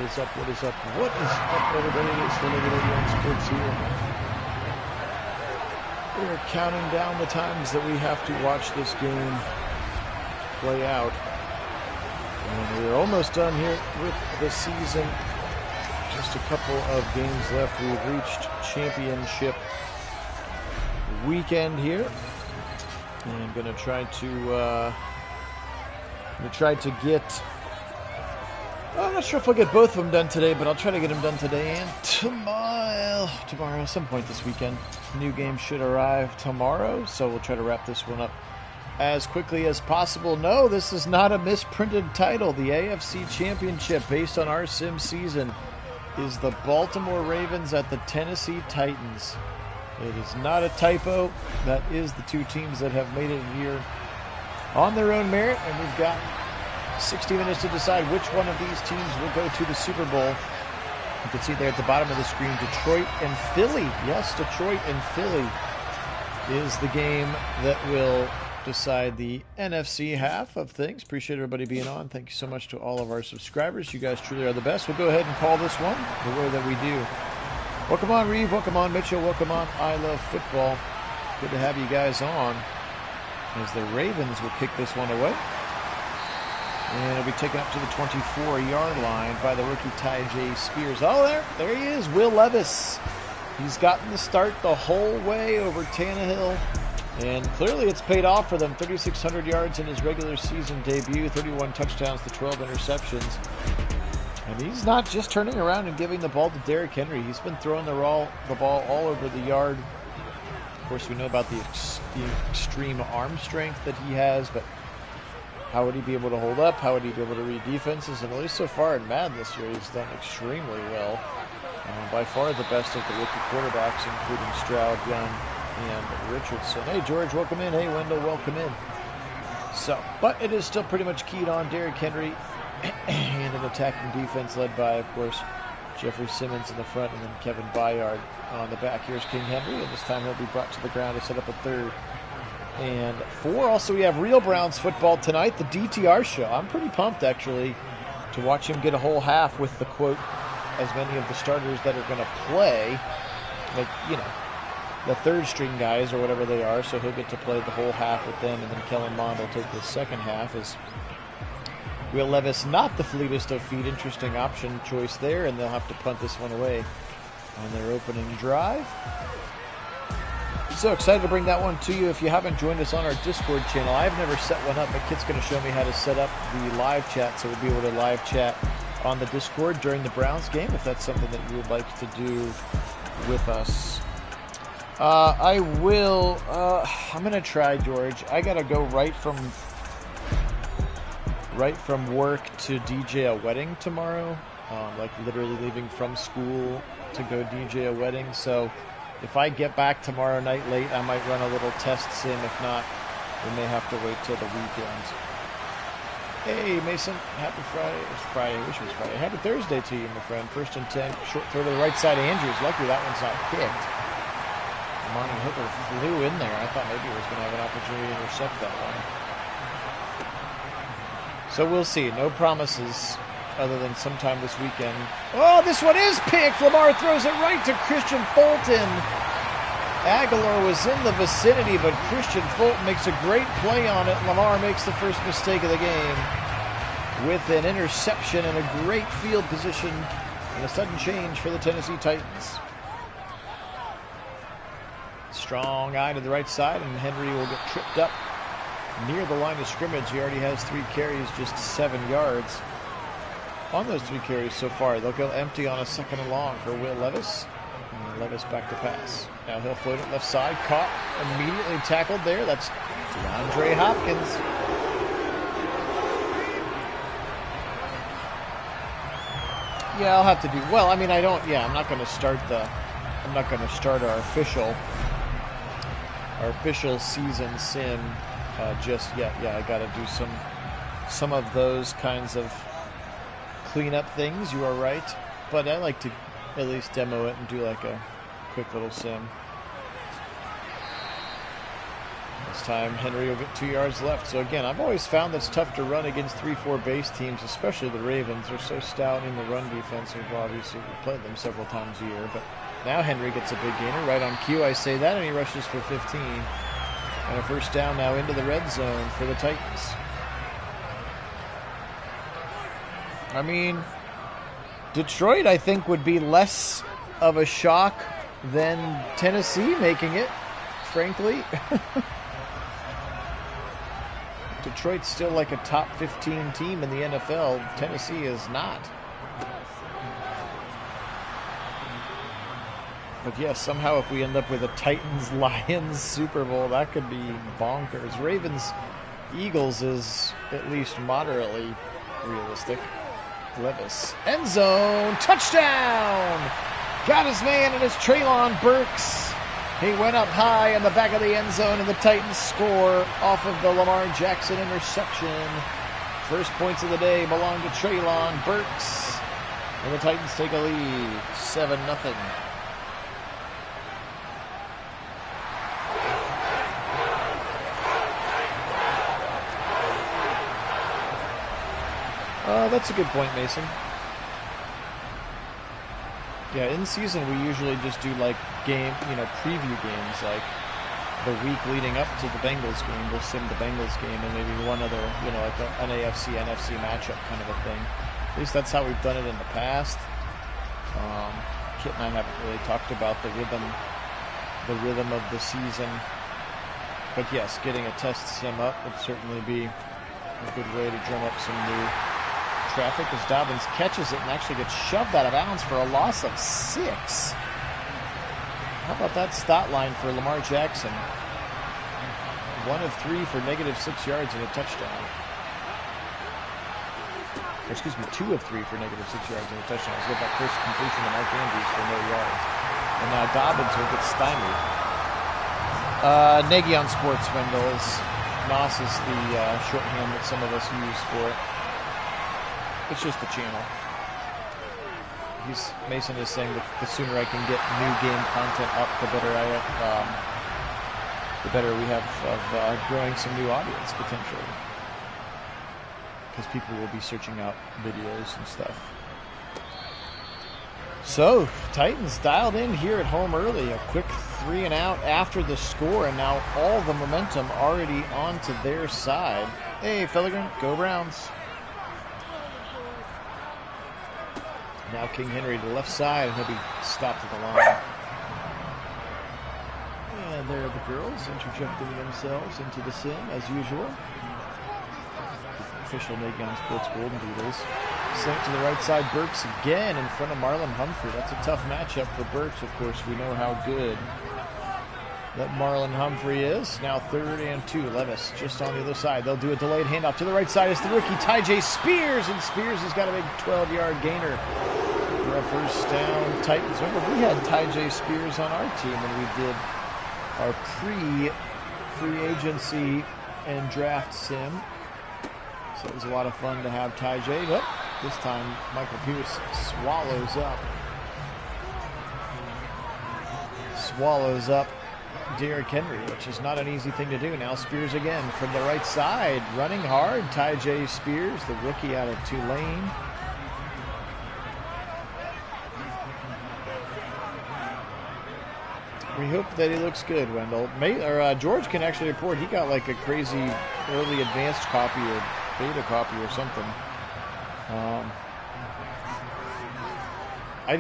is up? What is up? What is up, everybody? It is Phil Nagy on Sports here. We are counting down the times that we have to watch this game play out. And we're almost done here with the season. Just a couple of games left. We've reached championship weekend here. And I'm going to try to get... I'm not sure if I'll get both of them done today, but I'll try to get them done today and tomorrow, some point this weekend. New game should arrive tomorrow, so we'll try to wrap this one up as quickly as possible. No, this is not a misprinted title. The AFC Championship, based on our sim season, is the Baltimore Ravens at the Tennessee Titans. It is not a typo. That is the two teams that have made it here on their own merit, and we've got 60 minutes to decide which one of these teams will go to the Super Bowl. You can see there at the bottom of the screen, Detroit and Philly. Yes, Detroit and Philly is the game that will decide the NFC half of things. Appreciate everybody being on. Thank you so much to all of our subscribers. You guys truly are the best. We'll go ahead and call this one the way that we do. Welcome on, Reeve. Welcome on, Mitchell. Welcome on, I Love Football. Good to have you guys on as the Ravens will kick this one away. And it'll be taken up to the 24-yard line by the rookie Ty J. Spears. Oh, there he is, Will Levis. He's gotten the start the whole way over Tannehill. And clearly it's paid off for them. 3,600 yards in his regular season debut, 31 touchdowns to 12 interceptions. And he's not just turning around and giving the ball to Derrick Henry. He's been throwing the ball all over the yard. Of course, we know about the extreme arm strength that he has, but how would he be able to hold up? How would he be able to read defenses? And at least so far in Madden this year, he's done extremely well. By far the best of the rookie quarterbacks, including Stroud, Young, and Richardson. Hey, George, welcome in. Hey, Wendell, welcome in. So, but it is still pretty much keyed on Derrick Henry and an attacking defense led by, of course, Jeffrey Simmons in the front and then Kevin Byard on the back. Here's King Henry, and this time he'll be brought to the ground to set up a 3rd and 4. Also, we have real Browns football tonight, the DTR show. I'm pretty pumped, actually, to watch him get a whole half with the, quote, as many of the starters that are going to play, like, you know, the third-string guys or whatever they are, so he'll get to play the whole half with them, and then Kellen Mond will take the second half. As Will Levis, not the fleetest of feet, interesting option choice there, and they'll have to punt this one away on their opening drive. So excited to bring that one to you. If you haven't joined us on our Discord channel, I've never set one up, but Kit's going to show me how to set up the live chat, so we'll be able to live chat on the Discord during the Browns game, if that's something that you would like to do with us. I will, I'm going to try, George. I got to go right from work to DJ a wedding tomorrow, like literally leaving from school to go DJ a wedding, so if I get back tomorrow night late, I might run a little test sim. If not, we may have to wait till the weekend. Hey, Mason. Happy Friday. It's Friday. I wish it was Friday. Happy Thursday to you, my friend. 1st and 10. Short throw to the right side of Andrews. Luckily, that one's not picked. Monty Hooker flew in there. I thought maybe he was going to have an opportunity to intercept that one. So we'll see. No promises other than sometime this weekend. Oh, this one is picked. Lamar throws it right to Christian Fulton. Aguilar was in the vicinity, but Christian Fulton makes a great play on it. Lamar makes the first mistake of the game with an interception and a great field position and a sudden change for the Tennessee Titans. Strong eye to the right side, and Henry will get tripped up near the line of scrimmage. He already has 3 carries, just 7 yards on those 3 carries so far. They'll go empty on a 2nd and long for Will Levis. And Levis back to pass. Now he'll float it left side. Caught, immediately tackled there. That's DeAndre Hopkins. Yeah, I'll have to do, well, I mean, I'm not going to start our official season sim just yet. Yeah, I got to do some of those kinds of cleanup things. You are right, but I like to at least demo it and do like a quick little sim. This time Henry will get 2 yards left. So again, I've always found it's tough to run against 3-4 base teams, especially the Ravens. They're so stout in the run defense. We've obviously played them several times a year. But now Henry gets a big gainer. Right on cue, I say that, and he rushes for 15. And a first down now into the red zone for the Titans. I mean, Detroit, I think, would be less of a shock than Tennessee making it, frankly. Detroit's still like a top 15 team in the NFL. Tennessee is not. But yes, somehow if we end up with a Titans-Lions Super Bowl, that could be bonkers. Ravens-Eagles is at least moderately realistic. Levis. End zone. Touchdown! Got his man, and it's Treylon Burks. He went up high in the back of the end zone, and the Titans score off of the Lamar Jackson interception. First points of the day belong to Treylon Burks. And the Titans take a lead, 7-0. That's a good point, Mason. Yeah, in season we usually just do like preview games, like the week leading up to the Bengals game. We'll sim the Bengals game and maybe one other, like an AFC, NFC matchup kind of a thing. At least that's how we've done it in the past. Kit and I haven't really talked about the rhythm of the season. But yes, getting a test sim up would certainly be a good way to drum up some new traffic as Dobbins catches it and actually gets shoved out of bounds for a loss of 6. How about that stat line for Lamar Jackson? 1 of 3 for -6 yards and a touchdown. Or excuse me, 2 of 3 for -6 yards and a touchdown. Let's get that first completion to Mark Andrews for no yards. And now Dobbins will get stymied. Nagy on sports, Wendell, is NOS is the shorthand that some of us use for it. It's just the channel. Mason is saying that the sooner I can get new game content up, the better we have of growing some new audience potentially. Because people will be searching out videos and stuff. So, Titans dialed in here at home early. A quick 3 and out after the score, and now all the momentum already onto their side. Hey, Felligren, go Browns. Now King Henry to the left side, and he'll be stopped at the line. And there are the girls interjecting themselves into the sim, as usual. Official Nagy on Sports Golden Doodles. Sent to the right side, Burks again in front of Marlon Humphrey. That's a tough matchup for Burks, of course. We know how good that Marlon Humphrey is. Now 3rd and 2. Levis just on the other side. They'll do a delayed handoff to the right side. It's the rookie Tyjae Spears, and Spears has got a big 12-yard gainer for a first down. Titans. Remember, we had Tyjae Spears on our team when we did our pre-free agency and draft sim. So it was a lot of fun to have Tyjae, but this time Michael Pierce swallows up Derrick Henry, which is not an easy thing to do. Now Spears again from the right side, running hard. Tyjae Spears, the rookie out of Tulane. We hope that he looks good, Wendell. George can actually report he got like a crazy early advanced copy or beta copy or something. I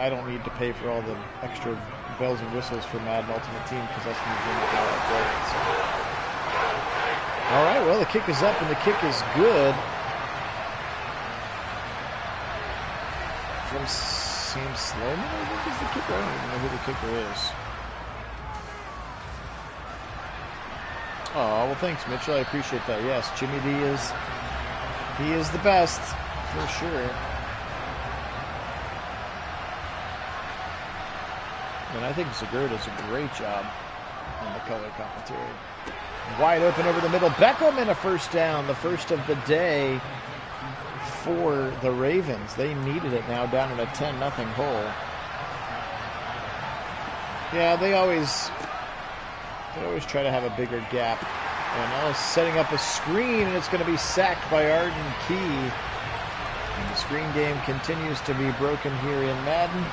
don't need to pay for all the extra bells and whistles for Madden Ultimate Team because that's usually not how I play it. So. All right, well, the kick is up and the kick is good. From Sam Sloman, I think is the kicker. I don't even know who the kicker is. Oh, well, thanks, Mitchell. I appreciate that. Yes, Jimmy D is the best for sure. And I think Zagura does a great job on the color commentary. Wide open over the middle. Beckham and a first down, the first of the day for the Ravens. They needed it now down in a 10-0 hole. Yeah, they always They always try to have a bigger gap. And now setting up a screen, and it's going to be sacked by Arden Key. And the screen game continues to be broken here in Madden.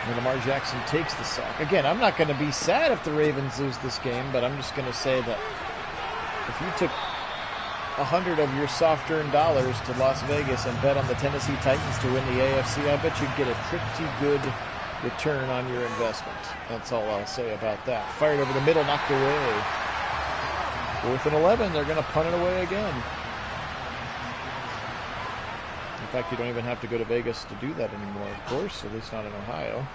And Lamar Jackson takes the sack. Again, I'm not going to be sad if the Ravens lose this game, but I'm just going to say that if you took 100 of your soft-earned dollars to Las Vegas and bet on the Tennessee Titans to win the AFC, I bet you'd get a pretty good return on your investment. That's all I'll say about that. Fired over the middle, knocked away. 4th and 11, they're going to punt it away again. In fact, you don't even have to go to Vegas to do that anymore, of course, at least not in Ohio.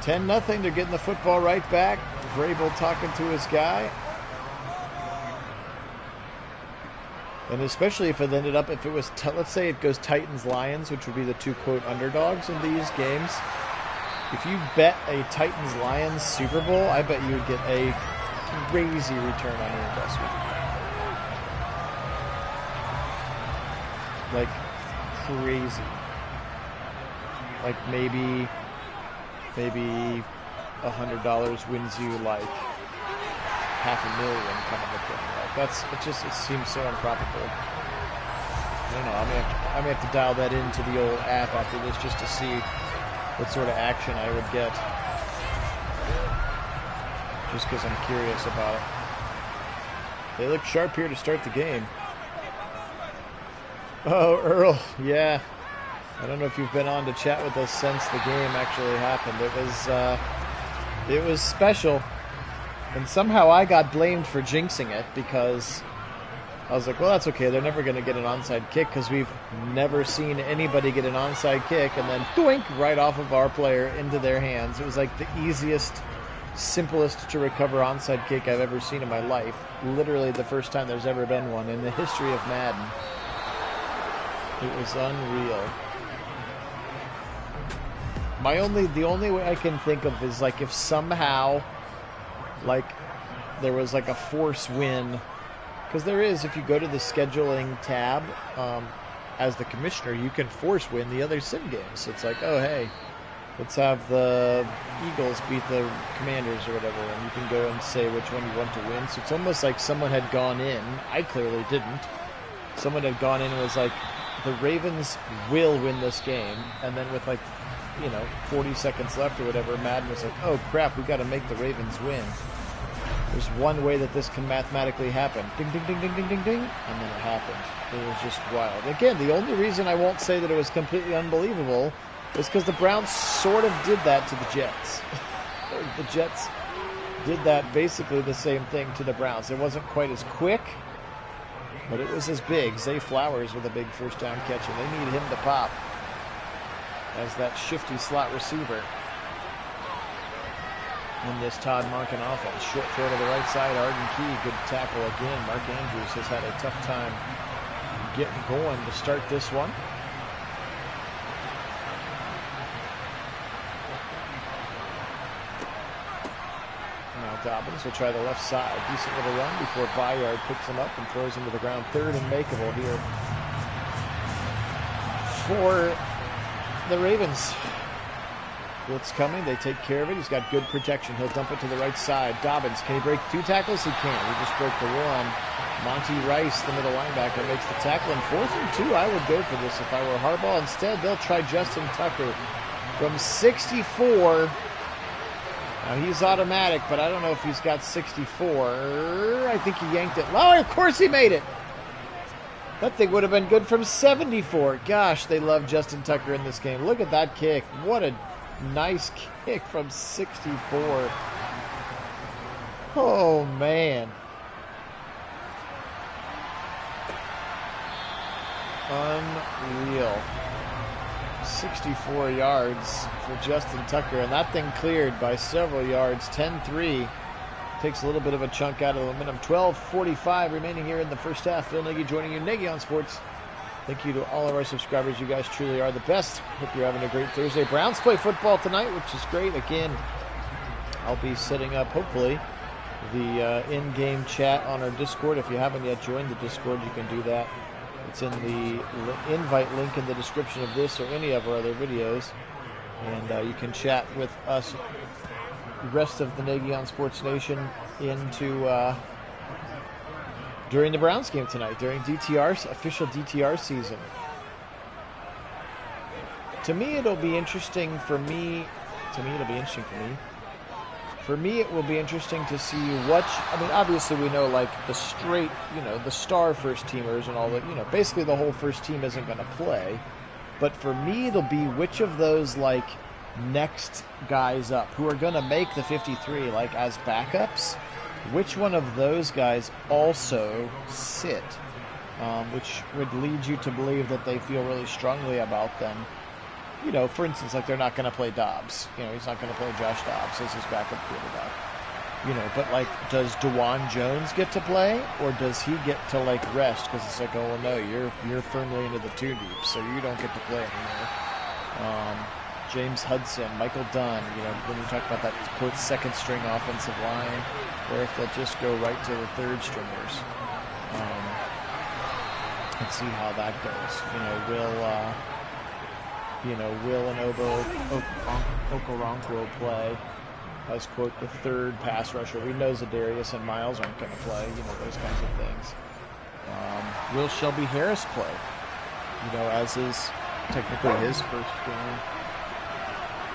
10-0, they're getting the football right back. Vrabel talking to his guy. And especially if it ended up, if it was, let's say it goes Titans-Lions, which would be the two, quote, underdogs in these games. If you bet a Titans-Lions Super Bowl, I bet you would get a crazy return on your investment. Like, crazy. Like, maybe $100 wins you, like, $500,000 kind of a thing. Like, it seems so improbable. I don't know, I may have to dial that into the old app after this just to see what sort of action I would get. Just because I'm curious about it. They look sharp here to start the game. Oh, Earl, yeah. I don't know if you've been on to chat with us since the game actually happened. It was special. And somehow I got blamed for jinxing it because I was like, well, that's okay. They're never going to get an onside kick because we've never seen anybody get an onside kick and then doink right off of our player into their hands. It was like the easiest, simplest to recover onside kick I've ever seen in my life. Literally the first time there's ever been one in the history of Madden. It was unreal. The only way I can think of is like if somehow, like there was like a force win, because there is, if you go to the scheduling tab, as the commissioner, you can force win the other sim games. So it's like, oh hey, let's have the Eagles beat the Commanders or whatever, and you can go and say which one you want to win. So it's almost like someone had gone in. I clearly didn't. Someone had gone in and was like, the Ravens will win this game, and then with 40 seconds left or whatever, Madden was like, oh crap, we got to make the Ravens win. There's one way that this can mathematically happen. Ding, ding, ding, ding, ding, ding, ding, and then it happened. It was just wild. Again, the only reason I won't say that it was completely unbelievable is because the Browns sort of did that to the Jets. The Jets did that basically the same thing to the Browns. It wasn't quite as quick, but it was as big. Zay Flowers with a big first down catch, and they need him to pop as that shifty slot receiver in this Todd Monken offense. Short throw to the right side, Arden Key, good tackle again. Mark Andrews has had a tough time getting going to start this one. Now Dobbins will try the left side. Decent little run before Bayard picks him up and throws him to the ground. 3rd and makeable here for the Ravens. Blitz coming. They take care of it. He's got good protection. He'll dump it to the right side. Dobbins, can he break 2 tackles? He can. He just broke the 1. Monty Rice, the middle linebacker, makes the tackle. And 4th and 2, I would go for this if I were Harbaugh. Instead, they'll try Justin Tucker from 64. Now, he's automatic, but I don't know if he's got 64. I think he yanked it. Oh, of course he made it. That thing would have been good from 74. Gosh, they love Justin Tucker in this game. Look at that kick. What a nice kick from 64. Oh, man. Unreal. 64 yards for Justin Tucker, and that thing cleared by several yards. 10-3. Takes a little bit of a chunk out of the momentum. 12:45 remaining here in the first half. Phil Nagy joining you. Nagy on Sports. Thank you to all of our subscribers. You guys truly are the best. Hope you're having a great Thursday. Browns play football tonight, which is great. Again, I'll be setting up, hopefully, the in-game chat on our Discord. If you haven't yet joined the Discord, you can do that. It's in the invite link in the description of this or any of our other videos. And you can chat with us, the rest of the Nagy on Sports Nation, during the Browns game tonight, during DTR's official DTR season. To me, it'll be interesting for me. For me, it will be interesting to see obviously we know, like, the straight, the star first teamers and all that, basically the whole first team isn't going to play. But for me, it'll be which of those, like, next guys up who are going to make the 53, like, as backups, which one of those guys also sit, which would lead you to believe that they feel really strongly about them. For instance, like, they're not going to play Dobbs. He's not going to play Josh Dobbs as his backup quarterback. But, like, does DeJuan Jones get to play, or does he get to, like, rest? Because it's like, oh, well, no, you're firmly into the 2 deep, so you don't get to play anymore. James Hudson, Michael Dunn, when you talk about that, quote, second string offensive line, or if they'll just go right to the third stringers. Let's see how that goes. Will and Okoronkwo play as, quote, the third pass rusher? We know Zadarius and Miles aren't going to play, those kinds of things. Will Shelby Harris play? As is technically his first game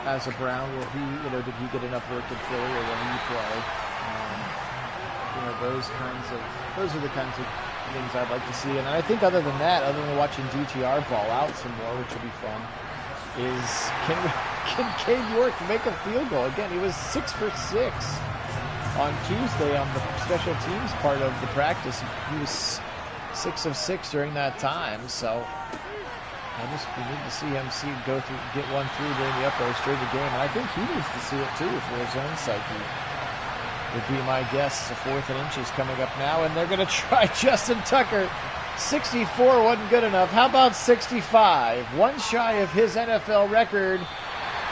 as a Brown. Will he, did he get enough work in Philly, or will he play? Those are the kinds of things I'd like to see. And I think other than that, other than watching DTR ball out some more, which will be fun, is can Cade York make a field goal? Again, he was 6 for 6 on Tuesday on the special teams part of the practice. He was 6 of 6 during that time. So we need to see him get one through during the uprights during the game. And I think he needs to see it too for his own psyche. Would be my guess. It's a 4th and inches coming up now, and they're going to try Justin Tucker. 64 wasn't good enough. How about 65? One shy of his NFL record,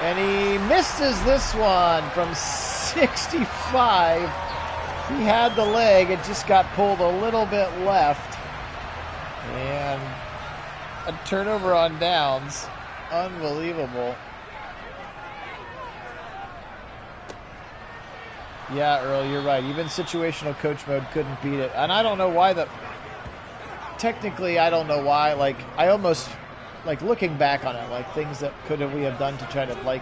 and he misses this one from 65. He had the leg. It just got pulled a little bit left. And a turnover on downs. Unbelievable. Yeah, Earl, you're right. Even situational coach mode couldn't beat it. And I don't know why technically, I don't know why. Like, I almost, like, looking back on it, like, things that we have done to try to, like,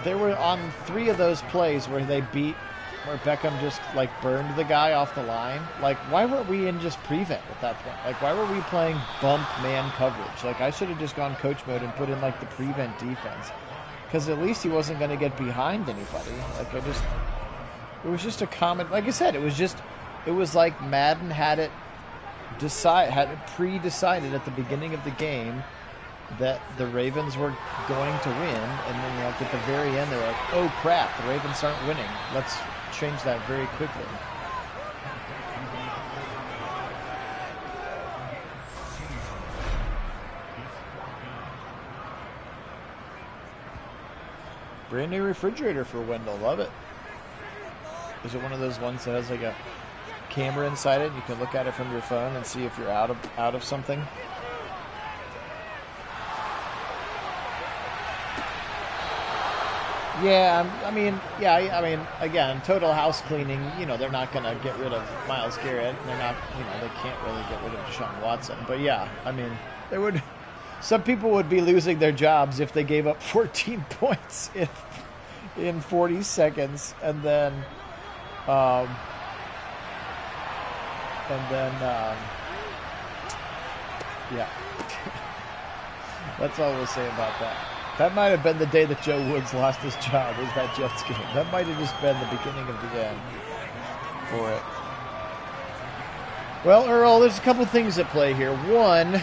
there were on 3 of those plays where where Beckham just, like, burned the guy off the line. Like, why weren't we in just prevent at that point? Like, why were we playing bump man coverage? Like, I should have just gone coach mode and put in, like, the prevent defense. Because at least he wasn't going to get behind anybody. Like, it was just a common, like I said, it was like Madden had it pre-decided at the beginning of the game that the Ravens were going to win, and then, like, at the very end, they were like, oh crap, the Ravens aren't winning. Let's change that very quickly. Brand new refrigerator for Wendell. Love it. Is it one of those ones that has, like, a camera inside it and you can look at it from your phone and see if you're out of something? Yeah, I mean, again, total house cleaning, they're not going to get rid of Myles Garrett. They're not, they can't really get rid of Deshaun Watson. But yeah, I mean, some people would be losing their jobs if they gave up 14 points in 40 seconds, and then yeah. That's all we'll say about that. That might have been the day that Joe Woods lost his job, was that Jets game. That might have just been the beginning of the end for it. Well, Earl, there's a couple things at play here. One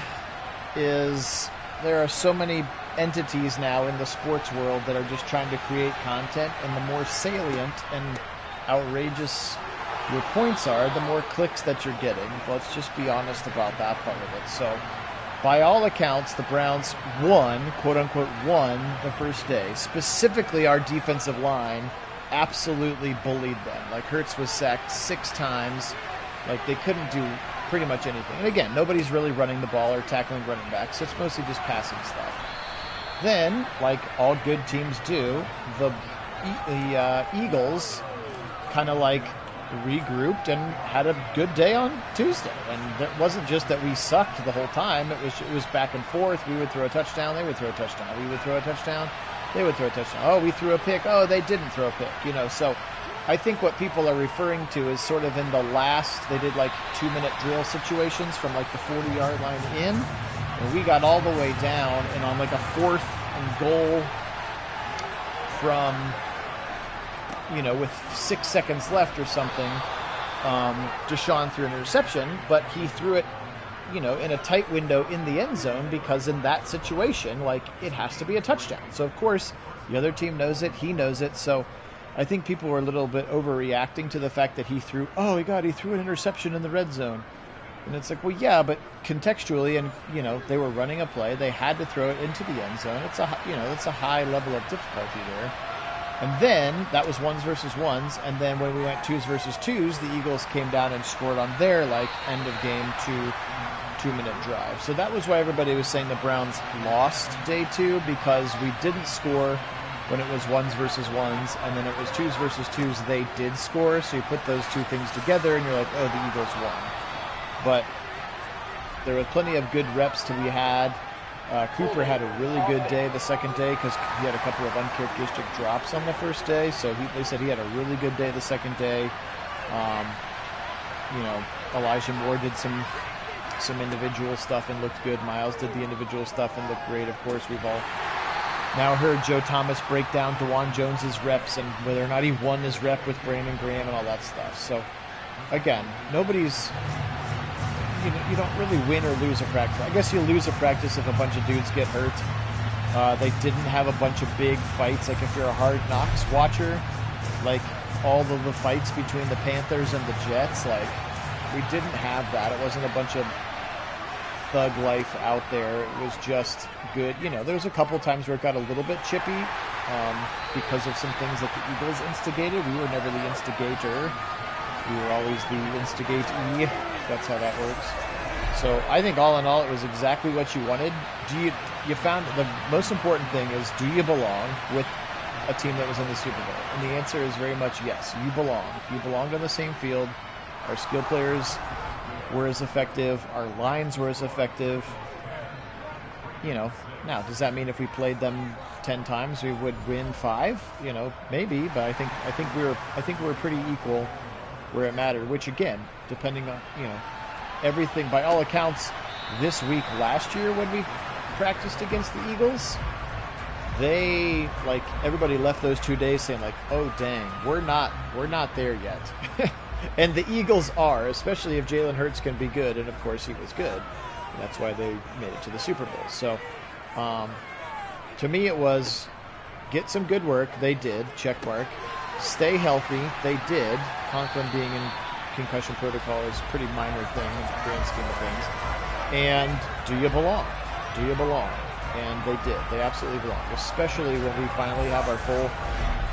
is there are so many entities now in the sports world that are just trying to create content, and the more salient and outrageous your points are, the more clicks that you're getting. Let's just be honest about that part of it. So, by all accounts, the Browns quote-unquote won the first day. Specifically, our defensive line absolutely bullied them. Like, Hurts was sacked 6 times. Like, they couldn't do pretty much anything. And again, nobody's really running the ball or tackling running backs, so it's mostly just passing stuff. Then, like all good teams do, the Eagles kind of like regrouped and had a good day on Tuesday. And it wasn't just that we sucked the whole time. It was back and forth. We would throw a touchdown, they would throw a touchdown. We would throw a touchdown, they would throw a touchdown. Oh, we threw a pick. Oh, they didn't throw a pick. So I think what people are referring to is sort of in the last, they did like 2-minute drill situations from like the 40-yard line in. And we got all the way down, and on like a 4th and goal from, with 6 seconds left or something, Deshaun threw an interception, but he threw it, in a tight window in the end zone, because in that situation, like, it has to be a touchdown. So, of course, the other team knows it, he knows it, so I think people were a little bit overreacting to the fact that he threw an interception in the red zone. And it's like, well, yeah, but contextually, and, they were running a play, they had to throw it into the end zone. It's a high level of difficulty there. And then that was ones versus ones. And then when we went twos versus twos, the Eagles came down and scored on their end of game 2-minute drive. So that was why everybody was saying the Browns lost day 2, because we didn't score when it was ones versus ones, and then it was twos versus twos. They did score. So you put those two things together and you're like, oh, the Eagles won. But there were plenty of good reps to be had. Cooper had a really good day the second day because he had a couple of uncharacteristic drops on the first day. So they said he had a really good day the second day. Elijah Moore did some individual stuff and looked good. Miles did the individual stuff and looked great. Of course, we've all now heard Joe Thomas break down DeJuan Jones's reps and whether or not he won his rep with Brandon Graham and all that stuff. So, again, you don't really win or lose a practice. I guess you lose a practice if a bunch of dudes get hurt. They didn't have a bunch of big fights. Like if you're a Hard Knocks watcher, like all of the fights between the Panthers and the Jets, like we didn't have that. It wasn't a bunch of thug life out there. It was just good. There was a couple times where it got a little bit chippy because of some things that the Eagles instigated. We were never the instigator. We were always the instigatee. That's how that works. So I think all in all, it was exactly what you wanted. You found the most important thing is, do you belong with a team that was in the Super Bowl? And the answer is very much yes. You belong. You belonged on the same field. Our skill players were as effective. Our lines were as effective. Now, does that mean if we played them 10 times we would win 5? Maybe, but I think we were pretty equal where it mattered, which again, depending on, everything, by all accounts, this week last year when we practiced against the Eagles, everybody left those 2 days saying like, oh dang, we're not there yet. And the Eagles are, especially if Jalen Hurts can be good, and of course he was good. And that's why they made it to the Super Bowl. So, to me it was, get some good work, they did, check mark. Stay healthy, they did. Conklin being in concussion protocol is a pretty minor thing in the grand scheme of things. And do you belong? Do you belong? And they did. They absolutely belong. Especially when we finally have our full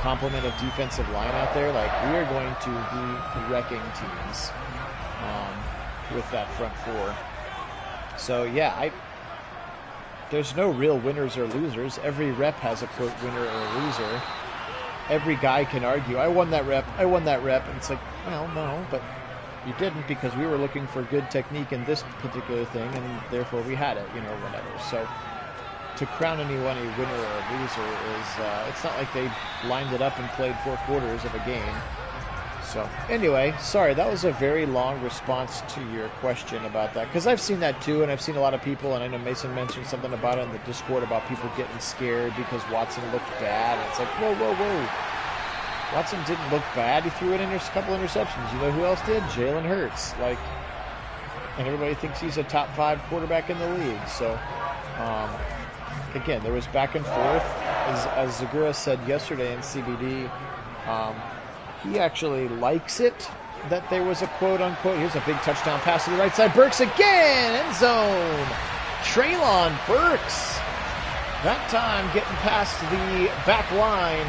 complement of defensive line out there. Like, we are going to be wrecking teams with that front four. So, yeah, there's no real winners or losers. Every rep has a, quote, winner or a loser. Every guy can argue, I won that rep. And it's like, well, no, but you didn't, because we were looking for good technique in this particular thing, and therefore we had it, whatever. So to crown anyone a winner or a loser is, it's not like they lined it up and played 4 quarters of a game. So anyway, sorry, that was a very long response to your question about that, because I've seen that too, and I've seen a lot of people, and I know Mason mentioned something about it in the Discord about people getting scared because Watson looked bad, and it's like, whoa. Watson didn't look bad. He threw in a couple interceptions. You know who else did? Jalen Hurts. And everybody thinks he's a top 5 quarterback in the league. So, again, there was back and forth. As Zagura said yesterday in CBD, he actually likes it that there was a quote-unquote, here's a big touchdown pass to the right side. Burks again, end zone. Treylon Burks, that time getting past the back line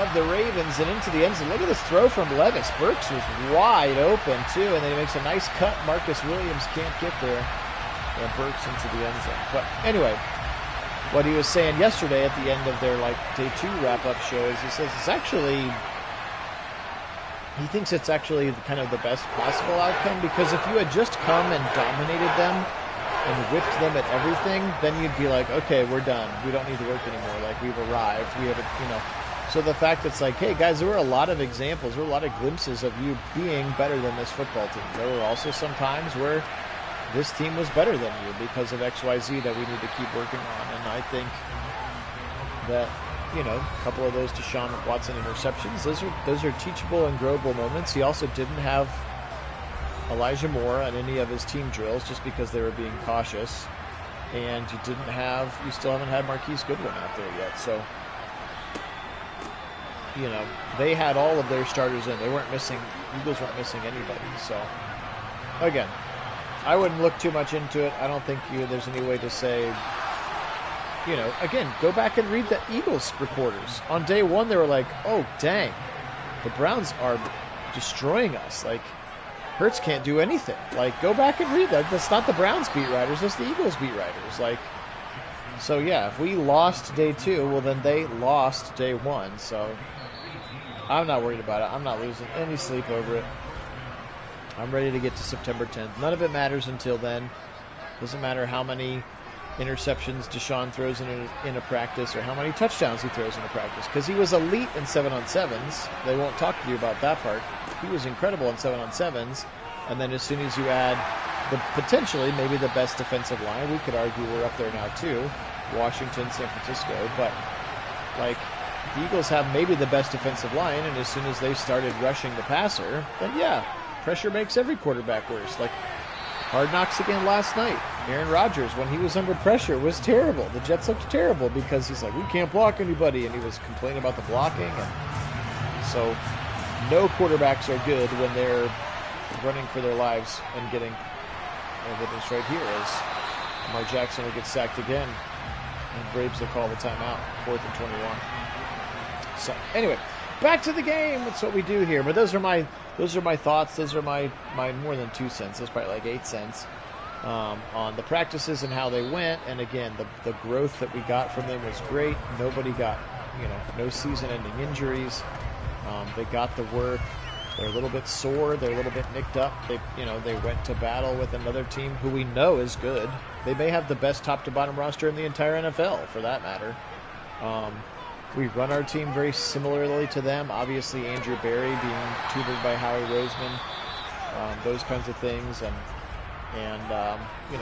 of the Ravens and into the end zone. Look at this throw from Levis. Burks was wide open, too, and then he makes a nice cut. Marcus Williams can't get there. Yeah, Burks into the end zone. But anyway, what he was saying yesterday at the end of their day 2 wrap-up show is he says he thinks it's actually kind of the best possible outcome, because if you had just come and dominated them and whipped them at everything, then you'd be like, okay, we're done. We don't need to work anymore. Like, we've arrived. We have a, So the fact that it's like, hey, guys, there were a lot of examples, there were a lot of glimpses of you being better than this football team. There were also some times where this team was better than you because of XYZ that we need to keep working on. And I think that, a couple of those Deshaun Watson interceptions, those are teachable and growable moments. He also didn't have Elijah Moore on any of his team drills just because they were being cautious. And you still haven't had Marquise Goodwin out there yet. So, they had all of their starters in. Eagles weren't missing anybody. So, again, I wouldn't look too much into it. I don't think there's any way to say, again, go back and read the Eagles reporters. On day 1, they were like, oh, dang, the Browns are destroying us. Like, Hurts can't do anything. Like, go back and read that. That's not the Browns beat writers. That's the Eagles beat writers. Like, so, yeah, if we lost day 2, well, then they lost day 1. So I'm not worried about it. I'm not losing any sleep over it. I'm ready to get to September 10th. None of it matters until then. Doesn't matter how many interceptions Deshaun throws in a practice or how many touchdowns he throws in a practice, because he was elite in 7-on-7s. They won't talk to you about that part. He was incredible in 7-on-7s, and then as soon as you add the potentially maybe the best defensive line, we could argue we're up there now too, Washington, San Francisco, but like the Eagles have maybe the best defensive line, and as soon as they started rushing the passer, then yeah, pressure makes every quarterback worse. Like Hard Knocks again last night. Aaron Rodgers, when he was under pressure, was terrible. The Jets looked terrible because he's like, we can't block anybody, and he was complaining about the blocking. And so no quarterbacks are good when they're running for their lives and getting evidence right here as Lamar Jackson will get sacked again, and Braves will call the timeout, 4th and 21. So anyway, back to the game. That's what we do here. But those are my thoughts. Those are my more than 2 cents. That's probably like 8 cents on the practices and how they went. And again, the growth that we got from them was great. Nobody got, no season-ending injuries. They got the work. They're a little bit sore. They're a little bit nicked up. They went to battle with another team who we know is good. They may have the best top-to-bottom roster in the entire NFL, for that matter. We run our team very similarly to them. Obviously, Andrew Berry being tutored by Howie Roseman, those kinds of things,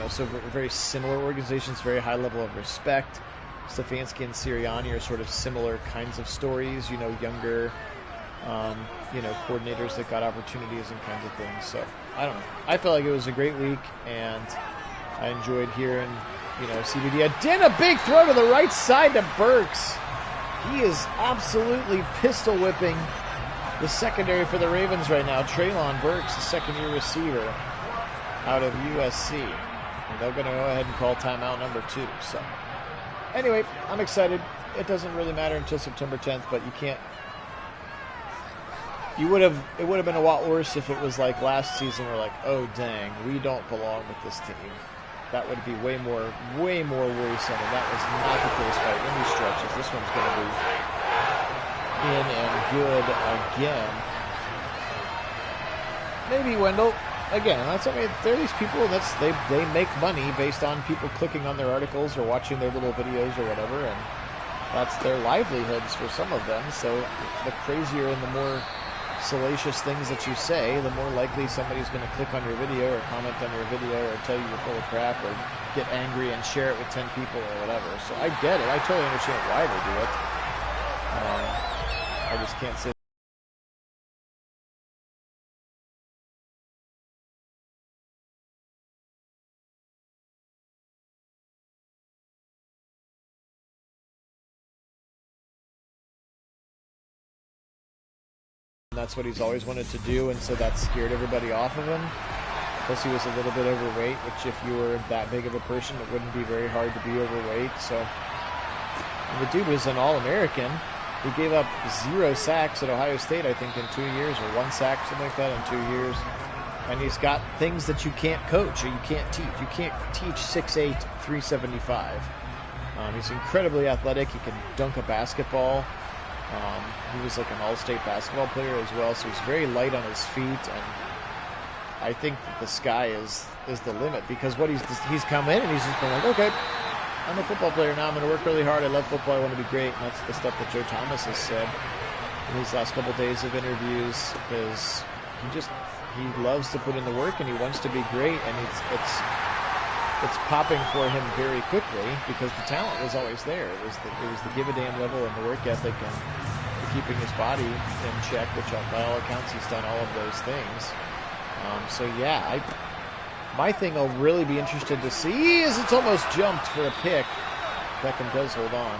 so very similar organizations, very high level of respect. Stefanski and Sirianni are sort of similar kinds of stories, younger, coordinators that got opportunities and kinds of things. So I don't know. I felt like it was a great week, and I enjoyed hearing, CBD. Again, a big throw to the right side to Burks. He is absolutely pistol whipping the secondary for the Ravens right now. Treylon Burks, the second-year receiver out of USC. And they're going to go ahead and call timeout number 2. So anyway, I'm excited. It doesn't really matter until September 10th, but it would have been a lot worse if it was like last season. We're like, oh dang, we don't belong with this team. That would be way more worrisome, and that was not the case by any stretches. This one's going to be in and good again. Maybe Wendell. Again, there are these people they make money based on people clicking on their articles or watching their little videos or whatever, and that's their livelihoods for some of them. So the crazier and the more salacious things that you say, the more likely somebody's going to click on your video or comment on your video or tell you you're full of crap or get angry and share it with 10 people or whatever. So I get it. I totally understand why they do it. I just can't say. That's what he's always wanted to do, and so that scared everybody off of him. Plus, he was a little bit overweight, which if you were that big of a person, it wouldn't be very hard to be overweight. So, and the dude was an All-American. He gave up 0 sacks at Ohio State, I think, in 2 years, or 1 sack, something like that, in 2 years. And he's got things that you can't coach or you can't teach. You can't teach 6'8", 375. He's incredibly athletic. He can dunk a basketball. He was like an all-state basketball player as well, so he's very light on his feet, and I think that the sky is the limit, because what he's come in and he's just been like, okay, I'm a football player now. I'm going to work really hard. I love football. I want to be great. And that's the stuff that Joe Thomas has said in these last couple of days of interviews. Is he loves to put in the work and he wants to be great, and it's popping for him very quickly because the talent was always there. It was the give a damn level and the work ethic and keeping his body in check, which by all accounts he's done all of those things. So yeah, my thing I'll really be interested to see is it's almost jumped for a pick. Beckham does hold on.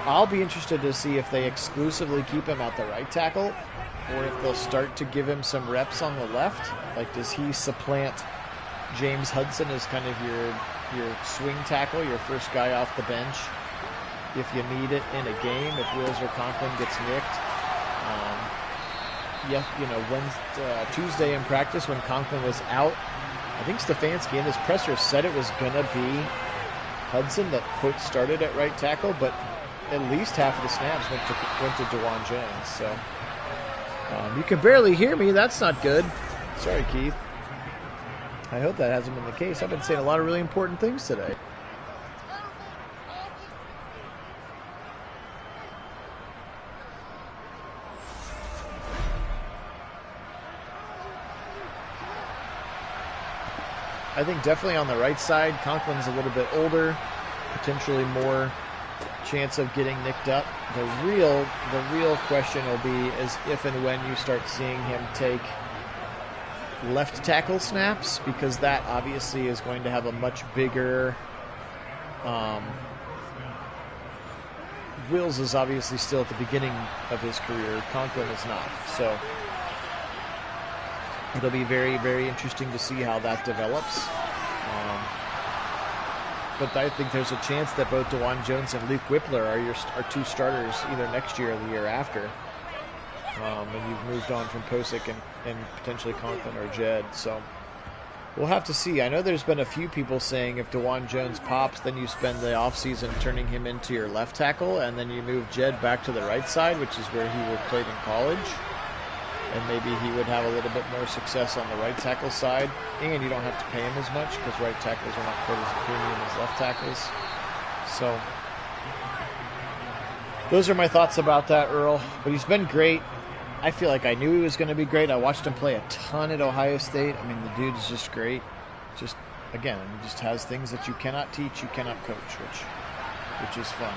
I'll be interested to see if they exclusively keep him at the right tackle, or if they'll start to give him some reps on the left. Like, does he supplant James Hudson as kind of your swing tackle, your first guy off the bench, if you need it in a game, if Wills or Conklin gets nicked? Tuesday in practice when Conklin was out, I think Stefanski in his presser said it was going to be Hudson that started at right tackle, but at least half of the snaps went to DeJuan Jones. So you can barely hear me. That's not good. Sorry, Keith. I hope that hasn't been the case. I've been saying a lot of really important things today. I think definitely on the right side, Conklin's a little bit older, potentially more chance of getting nicked up. The real question will be is if and when you start seeing him take left tackle snaps, because that obviously is going to have a much bigger. Wills is obviously still at the beginning of his career. Conklin is not. So it'll be very, very interesting to see how that develops. But I think there's a chance that both DeJuan Jones and Luke Whippler are two starters either next year or the year after. And you've moved on from Posick and potentially Conklin or Jed. So we'll have to see. I know there's been a few people saying if DeJuan Jones pops, then you spend the offseason turning him into your left tackle, and then you move Jed back to the right side, which is where he played in college. And maybe he would have a little bit more success on the right tackle side. And you don't have to pay him as much because right tackles are not quite as premium as left tackles. So those are my thoughts about that, Earl. But he's been great. I feel like I knew he was going to be great. I watched him play a ton at Ohio State. I mean, the dude is just great. Just, again, he just has things that you cannot teach, you cannot coach, which is fun.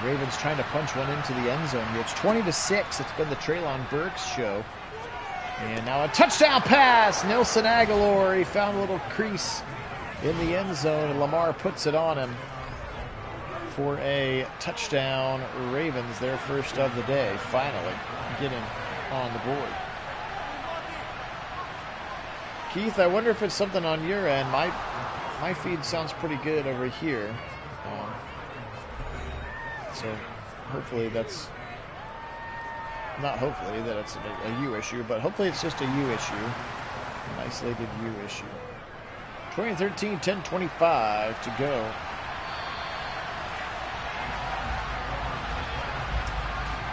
Ravens trying to punch one into the end zone here. It's 20-6. It's been the Treylon Burks show. And now a touchdown pass. Nelson Aguilar, he found a little crease in the end zone, and Lamar puts it on him for a touchdown. Ravens, their first of the day, finally getting on the board. Keith, I wonder if it's something on your end. My feed sounds pretty good over here. So hopefully that's not hopefully that it's a you issue, but hopefully it's just a you issue, an isolated you issue. 2013, 10:25 to go.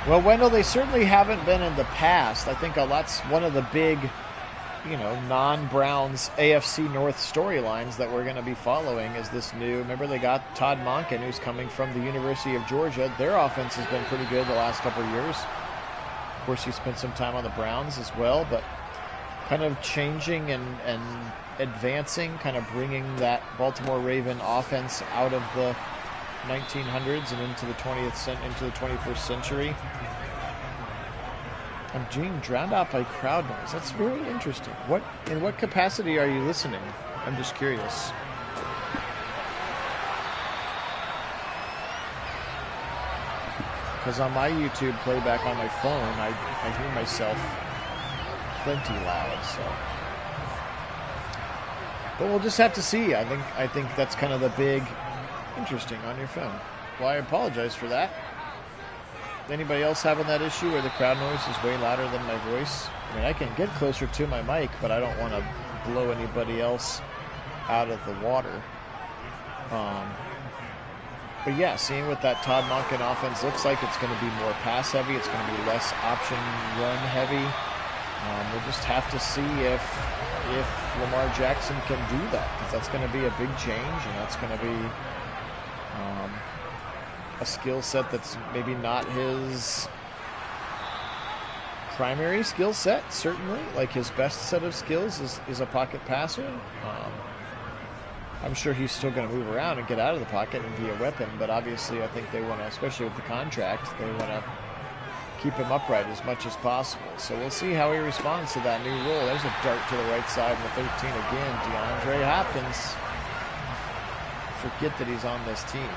Well, Wendell, they certainly haven't been in the past. I think that's one of the big, non-Browns AFC North storylines that we're going to be following is this new. Remember, they got Todd Monken, who's coming from the University of Georgia. Their offense has been pretty good the last couple of years. Of course, he spent some time on the Browns as well, but kind of changing and advancing, kind of bringing that Baltimore Raven offense out of the 1900s and into the 21st century. I'm being drowned out by crowd noise. That's very interesting. In what capacity are you listening? I'm just curious. Because on my YouTube playback on my phone, I hear myself plenty loud. So, but we'll just have to see. I think that's kind of the big interesting on your phone. Well, I apologize for that. Anybody else having that issue where the crowd noise is way louder than my voice? I mean, I can get closer to my mic, but I don't want to blow anybody else out of the water. But yeah, seeing what that Todd Monken offense looks like, it's going to be more pass heavy. It's going to be less option run heavy. We'll just have to see if Lamar Jackson can do that, because that's going to be a big change, and that's going to be a skill set that's maybe not his primary skill set, certainly. Like, his best set of skills is a pocket passer. I'm sure he's still going to move around and get out of the pocket and be a weapon, but obviously I think they want to, especially with the contract, they want to keep him upright as much as possible. So we'll see how he responds to that new role. There's a dart to the right side in the 13 again. DeAndre Hopkins. Forget that he's on this team.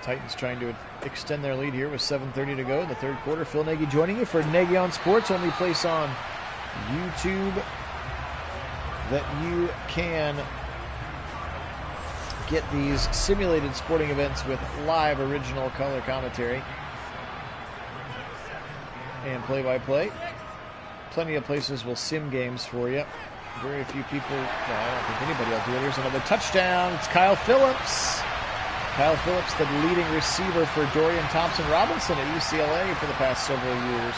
Titans trying to extend their lead here with 7:30 to go in the third quarter. Phil Nagy joining you for Nagy on Sports, only place on YouTube that you can get these simulated sporting events with live original color commentary and play-by-play. Plenty of places will sim games for you. Very few people, well, I don't think anybody will do it. Here's another touchdown. It's Kyle Phillips. Kyle Phillips, the leading receiver for Dorian Thompson-Robinson at UCLA for the past several years.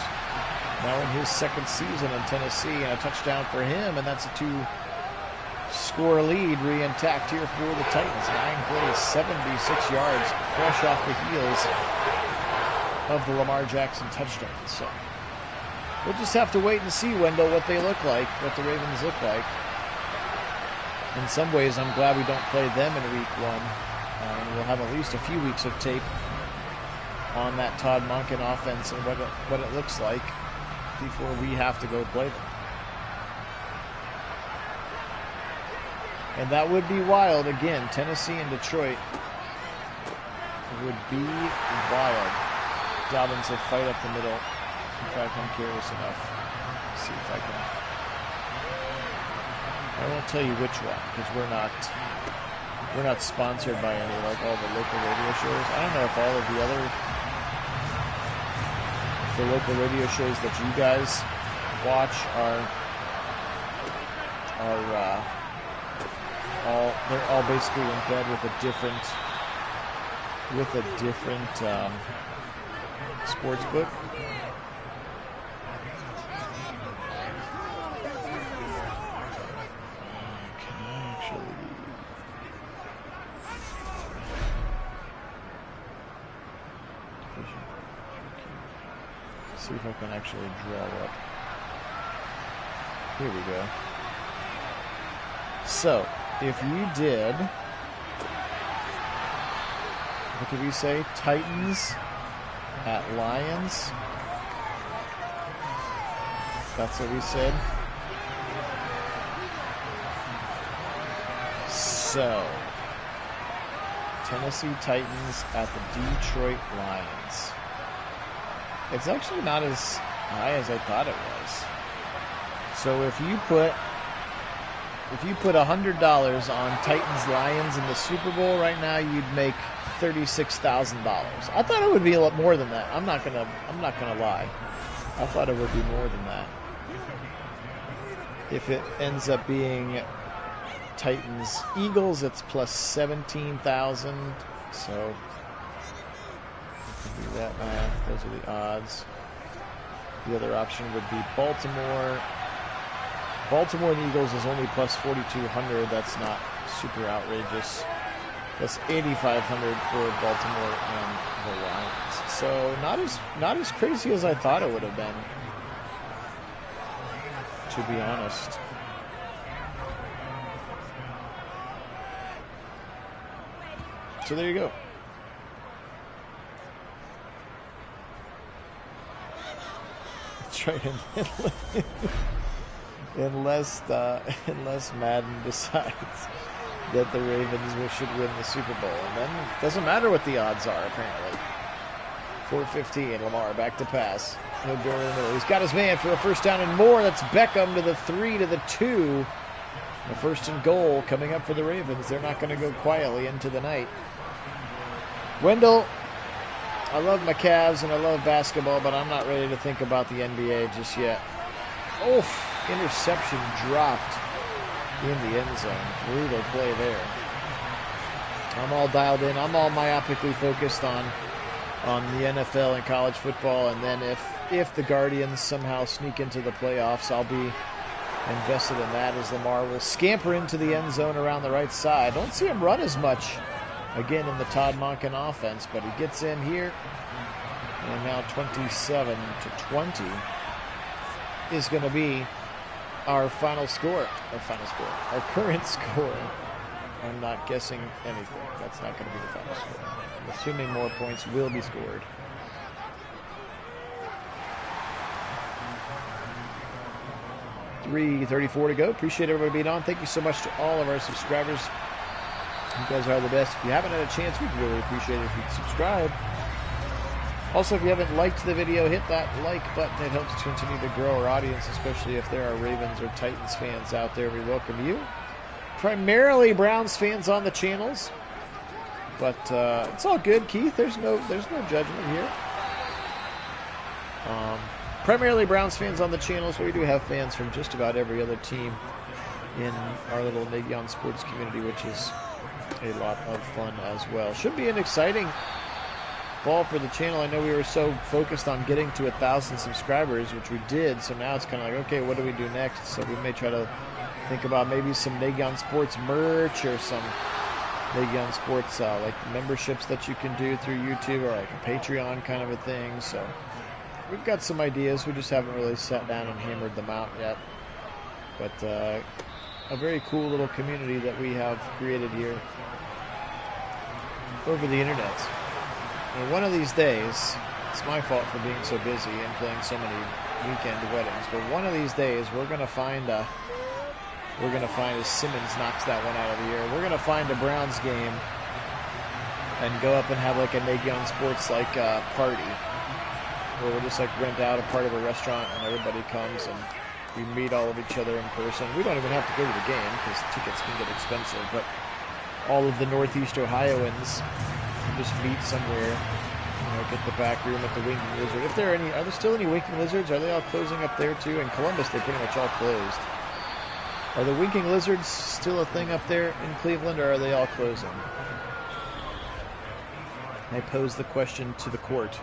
Now in his second season in Tennessee, and a touchdown for him, and that's a two-score lead re-intact here for the Titans. 9 plays, 76 yards, fresh off the heels of the Lamar Jackson touchdown. So we'll just have to wait and see, Wendell, what they look like, what the Ravens look like. In some ways, I'm glad we don't play them in week 1. And we'll have at least a few weeks of tape on that Todd Monken offense and what it looks like before we have to go play them. And that would be wild. Again, Tennessee and Detroit would be wild. Dobbins will fight up the middle. In fact, I'm curious enough to see if I won't tell you which one, because we're not sponsored by any, like all the local radio shows. I don't know if all of the local radio shows that you guys watch they're all basically in bed with a different sports book. See if I can actually draw up. Here we go. So, if you did, what did we say? Titans at Lions. That's what we said. So, Tennessee Titans at the Detroit Lions. It's actually not as high as I thought it was. So if you put $100 on Titans Lions in the Super Bowl right now, you'd make $36,000. I thought it would be a lot more than that. I'm not gonna lie. I thought it would be more than that. If it ends up being Titans Eagles, it's plus 17,000. So do that math. Those are the odds. The other option would be Baltimore. Baltimore and the Eagles is only plus 4,200. That's not super outrageous. Plus 8,500 for Baltimore and the Lions. So not as crazy as I thought it would have been, to be honest. So there you go. That's right. Unless Madden decides that the Ravens should win the Super Bowl, and then it doesn't matter what the odds are. Apparently, 4:15. Lamar back to pass. He'll go in the middle. He's got his man for a first down and more. That's Beckham to the 3 to the 2. The first and goal coming up for the Ravens. They're not going to go quietly into the night. Wendell, I love my Cavs and I love basketball, but I'm not ready to think about the NBA just yet. Oh, interception dropped in the end zone. Brutal play there. I'm all dialed in. I'm all myopically focused on the NFL and college football, and then if the Guardians somehow sneak into the playoffs, I'll be invested in that as Lamar will scamper into the end zone around the right side. Don't see him run as much, again, in the Todd Monken offense, but he gets in here, and now 27-20 is going to be our final score. Our current score. I'm not guessing anything. That's not going to be the final score. I'm assuming more points will be scored. .334 to go. Appreciate everybody being on. Thank you so much to all of our subscribers. You guys are the best. If you haven't had a chance, we'd really appreciate it if you'd subscribe. Also, if you haven't liked the video, hit that like button. It helps to continue to grow our audience, especially if there are Ravens or Titans fans out there. We welcome you. Primarily Browns fans on the channels, but it's all good, Keith. There's no judgment here. Primarily Browns fans on the channels, but we do have fans from just about every other team in our little Nagyon Sports community, which is a lot of fun as well. Should be an exciting fall for the channel. I know we were so focused on getting to 1,000 subscribers, which we did, so now it's kind of like, okay, what do we do next? So we may try to think about maybe some Nagyon Sports merch or some Nagyon Sports like memberships that you can do through YouTube, or like a Patreon kind of a thing. So we've got some ideas. We just haven't really sat down and hammered them out yet. But a very cool little community that we have created here over the internet. And one of these days, it's my fault for being so busy and playing so many weekend weddings, but one of these days we're going to find as Simmons knocks that one out of the air, we're going to find a Browns game and go up and have like a Nagyon Sports like party, where we'll just like rent out a part of a restaurant and everybody comes and we meet all of each other in person. We don't even have to go to the game because tickets can get expensive, but all of the Northeast Ohioans just meet somewhere, get the back room at the Winking Lizard. If there are there still any Winking Lizards? Are they all closing up there too? In Columbus, they pretty much all closed. Are the Winking Lizards still a thing up there in Cleveland, or are they all closing? I pose the question to the court.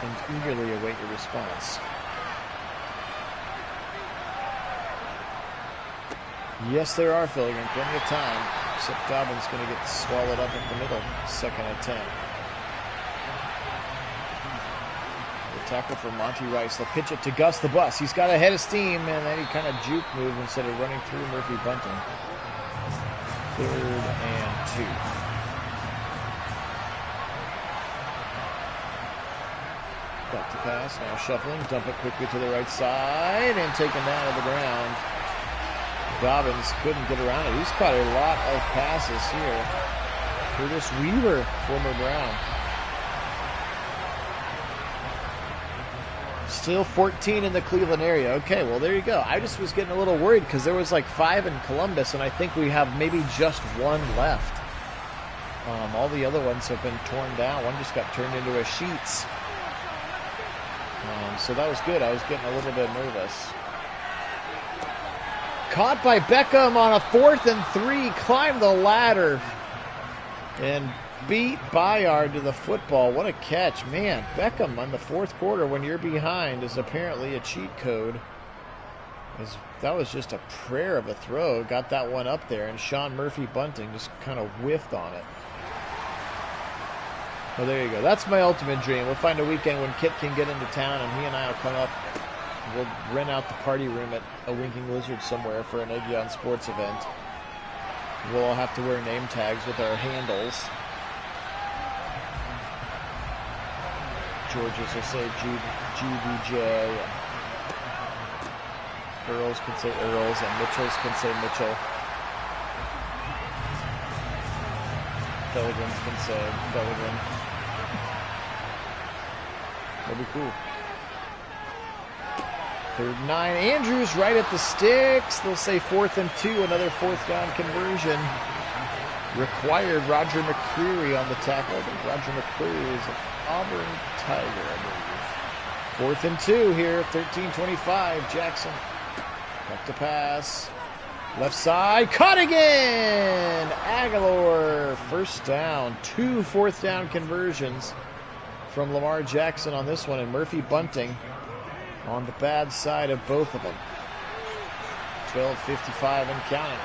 And eagerly await your response. Yes, there are, Phil. You're in plenty of time. Except Dobbins going to get swallowed up in the middle. 2nd and 10. The tackle for Monty Rice. They'll pitch it to Gus the Bus. He's got a head of steam, and then he kind of juke move instead of running through Murphy Bunting. 3rd and 2. Back to pass. Now shuffling. Dump it quickly to the right side and taken down to the ground. Dobbins couldn't get around it. He's caught a lot of passes here. Curtis Weaver, former Brown. Still 14 in the Cleveland area. Okay, well, there you go. I just was getting a little worried because there was like 5 in Columbus, and I think we have maybe just 1 left. All the other ones have been torn down. One just got turned into a Sheets. So that was good. I was getting a little bit nervous. Caught by Beckham on a 4th and 3. Climbed the ladder and beat Bayard to the football. What a catch. Man, Beckham on the 4th quarter when you're behind is apparently a cheat code. That was just a prayer of a throw. Got that one up there, and Sean Murphy Bunting just kind of whiffed on it. Well, there you go. That's my ultimate dream. We'll find a weekend when Kit can get into town, and he and I will come up. We'll rent out the party room at a Winking Lizard somewhere for an Nagyon Sports event. We'll all have to wear name tags with our handles. Georges will say GVJ. Earls can say Earls, and Mitchells can say Mitchell. Pelicans can say Pelican. That'll be cool. 3rd and 9. Andrews right at the sticks. They'll say 4th and 2. Another 4th down conversion. Required Roger McCreary on the tackle. Roger McCreary is an Auburn Tiger, I believe. 4th and 2 here, 13:25. Jackson. Up to pass. Left side. Caught again! Aguilar. First down. 2 fourth down conversions from Lamar Jackson on this one. And Murphy Bunting on the bad side of both of them. 12:55 and counting.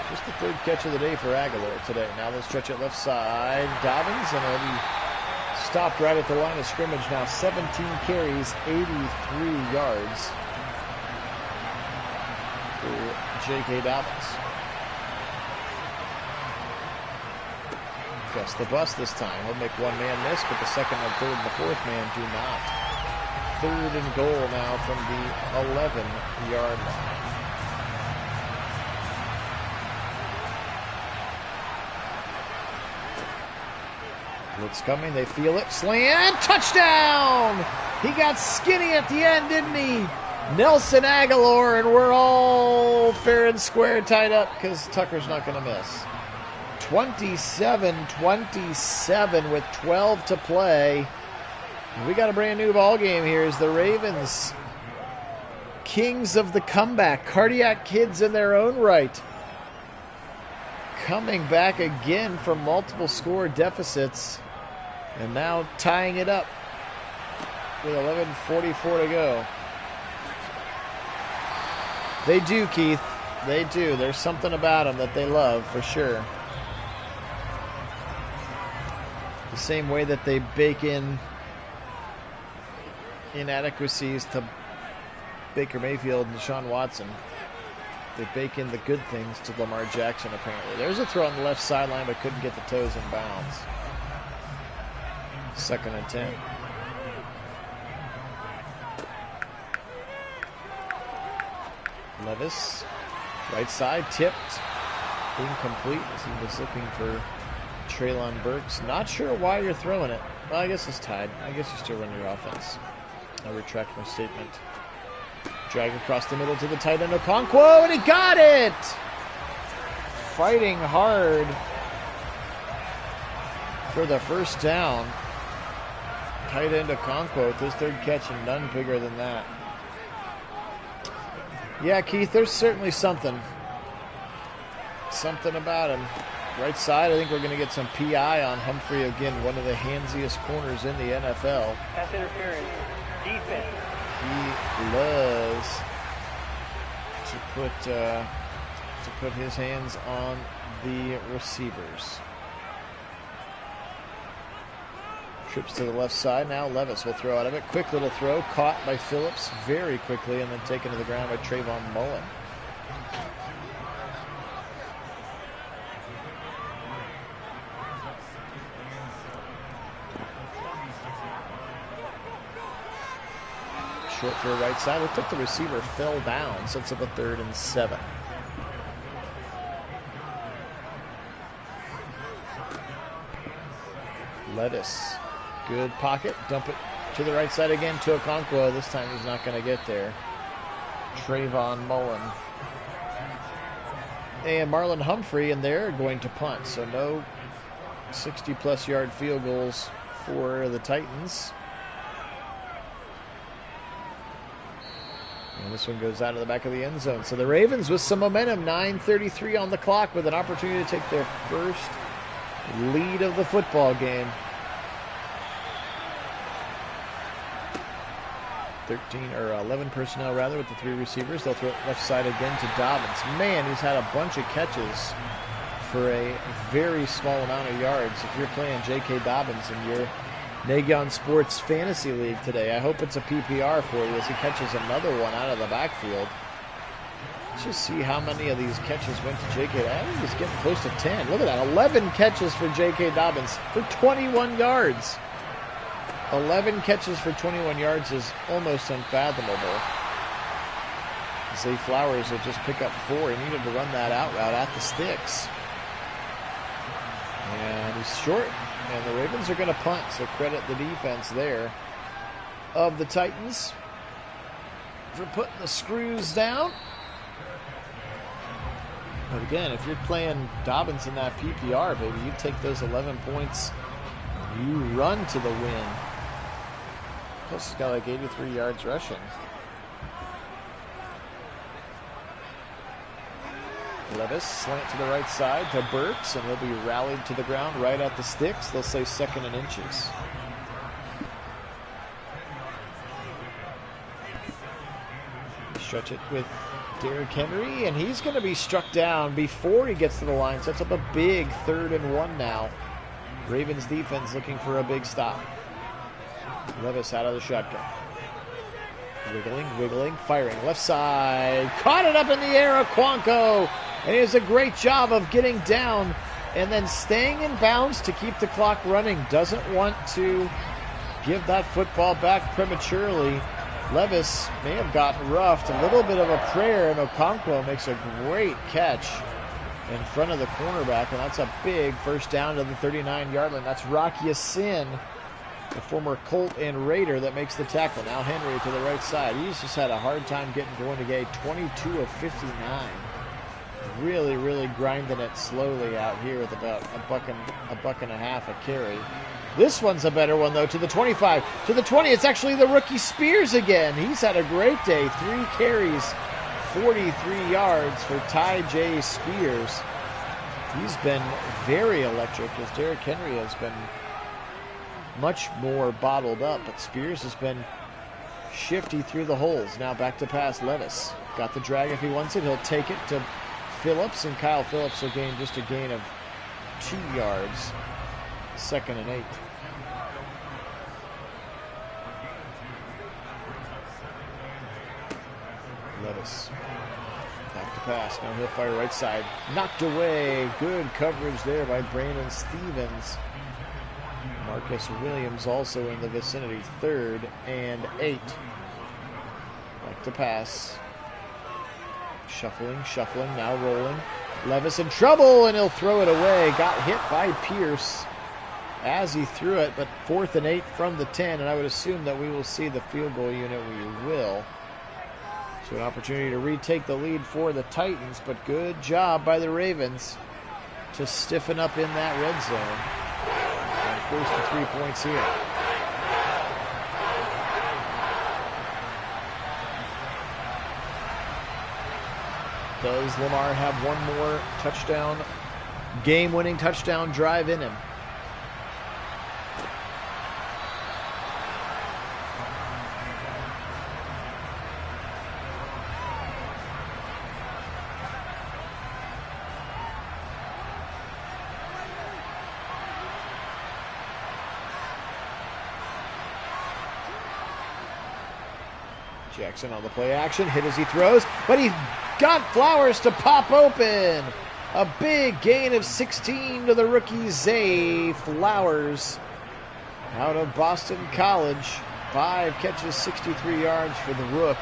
Just the 3rd catch of the day for Aguilar today. Now they'll stretch it left side. Dobbins, and it'll be stopped right at the line of scrimmage now. 17 carries, 83 yards for J.K. Dobbins. Gus the bus this time. He'll make one man miss, but the 2nd and 3rd and the 4th man do not. 3rd and goal now from the 11-yard line. Blitz coming, they feel it. Slant, touchdown! He got skinny at the end, didn't he? Nelson Aguilar, and we're all fair and square tied up because Tucker's not going to miss. 27-27 with 12 to play. We got a brand new ball game here as the Ravens, kings of the comeback, cardiac kids in their own right, coming back again from multiple score deficits and now tying it up with 11:44 to go. They do, Keith. They do. There's something about them that they love, for sure. The same way that they bake in inadequacies to Baker Mayfield and Deshaun Watson, they bake in the good things to Lamar Jackson, apparently. There's a throw on the left sideline, but couldn't get the toes in bounds. 2nd and 10. Levis, right side, tipped, incomplete as he was looking for Treylon Burks. Not sure why you're throwing it. Well, I guess it's tied. I guess you still run your offense. I retract my statement. Drag across the middle to the tight end, Okonkwo, and he got it! Fighting hard for the first down. Tight end Okonkwo with his 3rd catch, and none bigger than that. Yeah, Keith, there's certainly something about him. Right side, I think we're going to get some PI on Humphrey again, one of the handsiest corners in the NFL. Pass interference. Defense. He loves to put his hands on the receivers. Trips to the left side. Now Levis will throw out of it. Quick little throw. Caught by Phillips very quickly and then taken to the ground by Trayvon Mullen. Short for a right side. Looks like the receiver fell down. Sets up a 3rd and 7. Lettuce. Good pocket. Dump it to the right side again to Okonkwo. This time he's not going to get there. Trayvon Mullen. And Marlon Humphrey, and they're going to punt. So no 60-plus yard field goals for the Titans. And this one goes out of the back of the end zone. So the Ravens with some momentum. 9:33 on the clock with an opportunity to take their first lead of the football game. 11 personnel rather with the 3 receivers. They'll throw it left side again to Dobbins. Man, he's had a bunch of catches for a very small amount of yards. If you're playing J.K. Dobbins in your Nagon Sports Fantasy League today, I hope it's a PPR for you as he catches another one out of the backfield. Let's just see how many of these catches went to J.K. I think he's getting close to 10. Look at that, 11 catches for J.K. Dobbins for 21 yards. 11 catches for 21 yards is almost unfathomable. Zay Flowers will just pick up 4. He needed to run that out route at the sticks. And he's short, and the Ravens are going to punt, so credit the defense there of the Titans for putting the screws down. But again, if you're playing Dobbins in that PPR, baby, you take those 11 points, you run to the win. Plus, he's got like 83 yards rushing. Levis, slant to the right side to Burks, and he'll be rallied to the ground right at the sticks. They'll say 2nd and inches. Stretch it with Derrick Henry, and he's going to be struck down before he gets to the line. Sets up a big 3rd and 1 now. Ravens defense looking for a big stop. Levis out of the shotgun. Wiggling, firing. Left side. Caught it up in the air, Okonkwo. And he does a great job of getting down and then staying in bounds to keep the clock running. Doesn't want to give that football back prematurely. Levis may have gotten roughed. A little bit of a prayer, and Okonkwo makes a great catch in front of the cornerback, and that's a big first down to the 39-yard line. That's Rocky Sin, the former Colt and Raider, that makes the tackle. Now Henry to the right side. He's just had a hard time getting going today. 22 of 59. Really grinding it slowly out here with about a buck and a half a carry. This one's a better one, though, to the 25. To the 20, it's actually the rookie Spears again. He's had a great day. 3 carries, 43 yards for Ty J. Spears. He's been very electric, as Derrick Henry has been much more bottled up. But Spears has been shifty through the holes. Now back to pass. Levis got the drag if he wants it. He'll take it to Phillips, and Kyle Phillips will gain just a gain of 2 yards. 2nd and 8. Levis back to pass. Now he'll fire right side. Knocked away. Good coverage there by Brandon Stevens. Marcus Williams also in the vicinity. 3rd and 8. Back to pass. Shuffling, now rolling. Levis in trouble, and he'll throw it away. Got hit by Pierce as he threw it, but 4th and 8 from the 10, and I would assume that we will see the field goal unit. We will. So an opportunity to retake the lead for the Titans, but good job by the Ravens to stiffen up in that red zone. And first to 3 points here. Does Lamar have one more touchdown, game-winning touchdown drive in him? Jackson on the play action, hit as he throws, but he got Flowers to pop open. A big gain of 16 to the rookie Zay Flowers out of Boston College. 5 catches, 63 yards for the Rook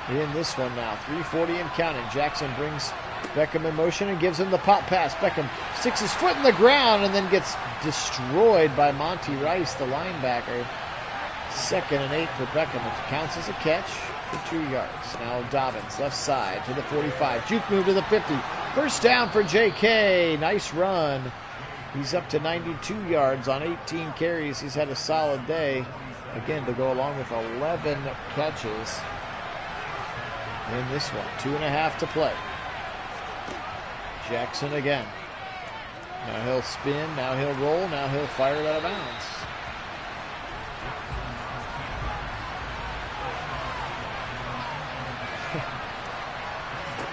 in this one now. 3:40 and counting. Jackson brings Beckham in motion and gives him the pop pass. Beckham sticks his foot in the ground and then gets destroyed by Monty Rice, the linebacker. 2nd and 8 for Beckham. It counts as a catch for 2 yards. Now Dobbins, left side to the 45. Juke move to the 50. First down for JK. Nice run. He's up to 92 yards on 18 carries. He's had a solid day. Again, to go along with 11 catches in this one. 2.5 to play. Jackson again. Now he'll spin. Now he'll roll. Now he'll fire it out of bounds.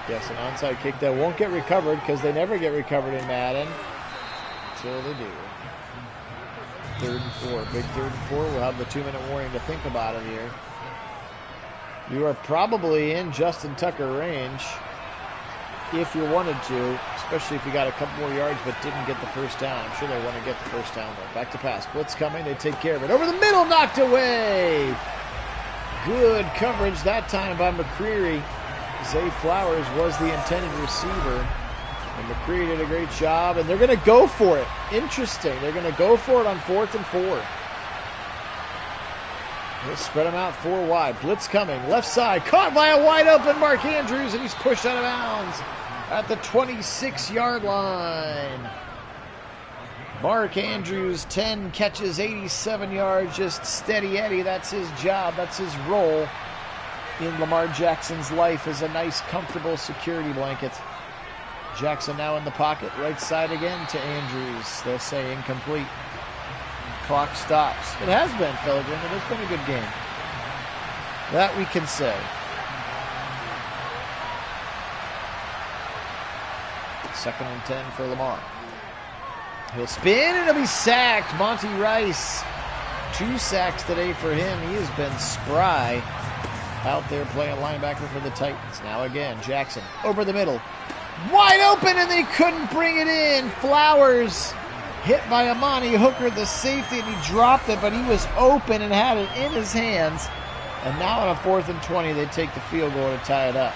Yes, an onside kick that won't get recovered because they never get recovered in Madden until they do. 3rd and 4. Big 3rd and 4. We'll have the 2-minute warning to think about it here. You are probably in Justin Tucker range if you wanted to, especially if you got a couple more yards but didn't get the first down. I'm sure they want to get the first down, though. Back to pass. Blitz coming. They take care of it. Over the middle, knocked away. Good coverage that time by McCreary. Zay Flowers was the intended receiver, and McCreary did a great job, and they're going to go for it. Interesting. They're going to go for it on 4th and 4. They'll spread them out 4 wide. Blitz coming. Left side. Caught by a wide open Mark Andrews, and he's pushed out of bounds at the 26-yard line. Mark Andrews, 10 catches, 87 yards, just steady Eddie. That's his job. That's his role in Lamar Jackson's life, as a nice, comfortable security blanket. Jackson now in the pocket, right side again to Andrews. They'll say incomplete. Clock stops. It has been, Philogren. It has been a good game. That we can say. Second and 10 for Lamar. He'll spin and he'll be sacked. Monty Rice, 2 sacks today for him. He has been spry out there playing linebacker for the Titans. Now again, Jackson over the middle. Wide open, and they couldn't bring it in. Flowers hit by Amani Hooker, the safety, and he dropped it, but he was open and had it in his hands. And now on a 4th and 20, they take the field goal to tie it up.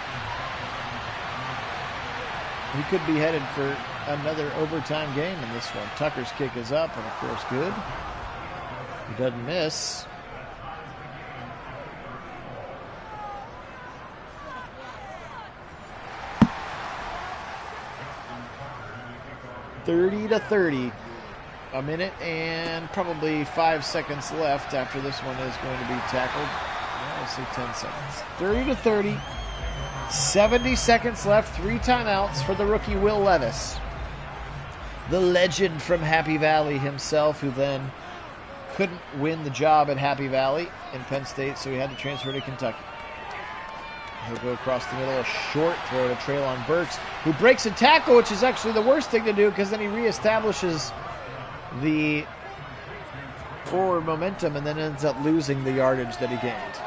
He could be headed for another overtime game in this one. Tucker's kick is up, and of course good. He doesn't miss. (30-30). A minute and probably 5 seconds left after this one is going to be tackled. I'll say 10 seconds. 30-30. 70 seconds left. 3 timeouts for the rookie Will Levis. The legend from Happy Valley himself, who then couldn't win the job at Happy Valley in Penn State, so he had to transfer to Kentucky. He'll go across the middle, a short throw to Treylon Burks, who breaks a tackle, which is actually the worst thing to do because then he reestablishes the forward momentum and then ends up losing the yardage that he gained.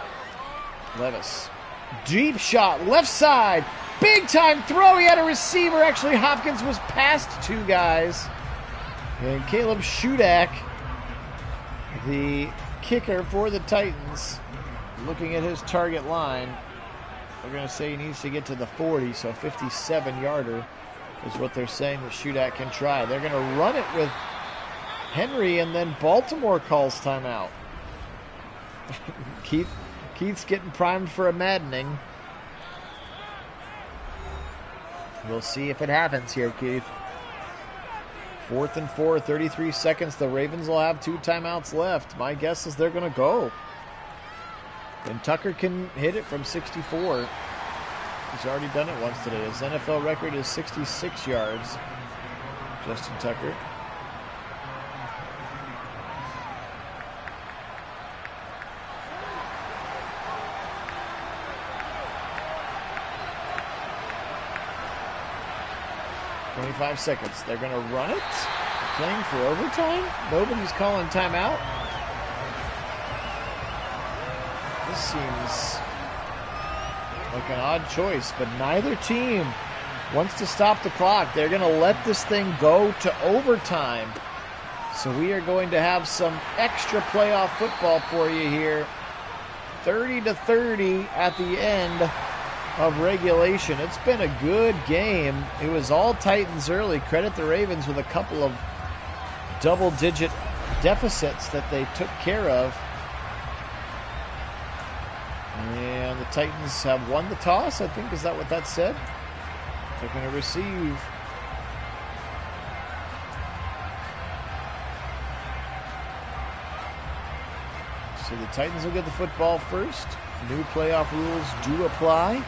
Levis. Deep shot, left side. Big time throw. He had a receiver. Actually, Hopkins was past 2 guys. And Caleb Shudak, the kicker for the Titans, looking at his target line. They're going to say he needs to get to the 40, so 57-yarder is what they're saying that Shudak can try. They're going to run it with Henry, and then Baltimore calls timeout. Keith's getting primed for a maddening. We'll see if it happens here, Keith. 4th and 4, 33 seconds. The Ravens will have 2 timeouts left. My guess is they're going to go. And Tucker can hit it from 64. He's already done it once today. His NFL record is 66 yards. Justin Tucker. .5 seconds. They're going to run it. Playing for overtime. Nobody's calling timeout. This seems like an odd choice, but neither team wants to stop the clock. They're going to let this thing go to overtime. So we are going to have some extra playoff football for you here. 30-30 at the end of regulation. It's been a good game. It was all Titans early. Credit the Ravens with a couple of double-digit deficits that they took care of. And the Titans have won the toss, I think. Is that what that said? They're going to receive. So the Titans will get the football first. New playoff rules do apply.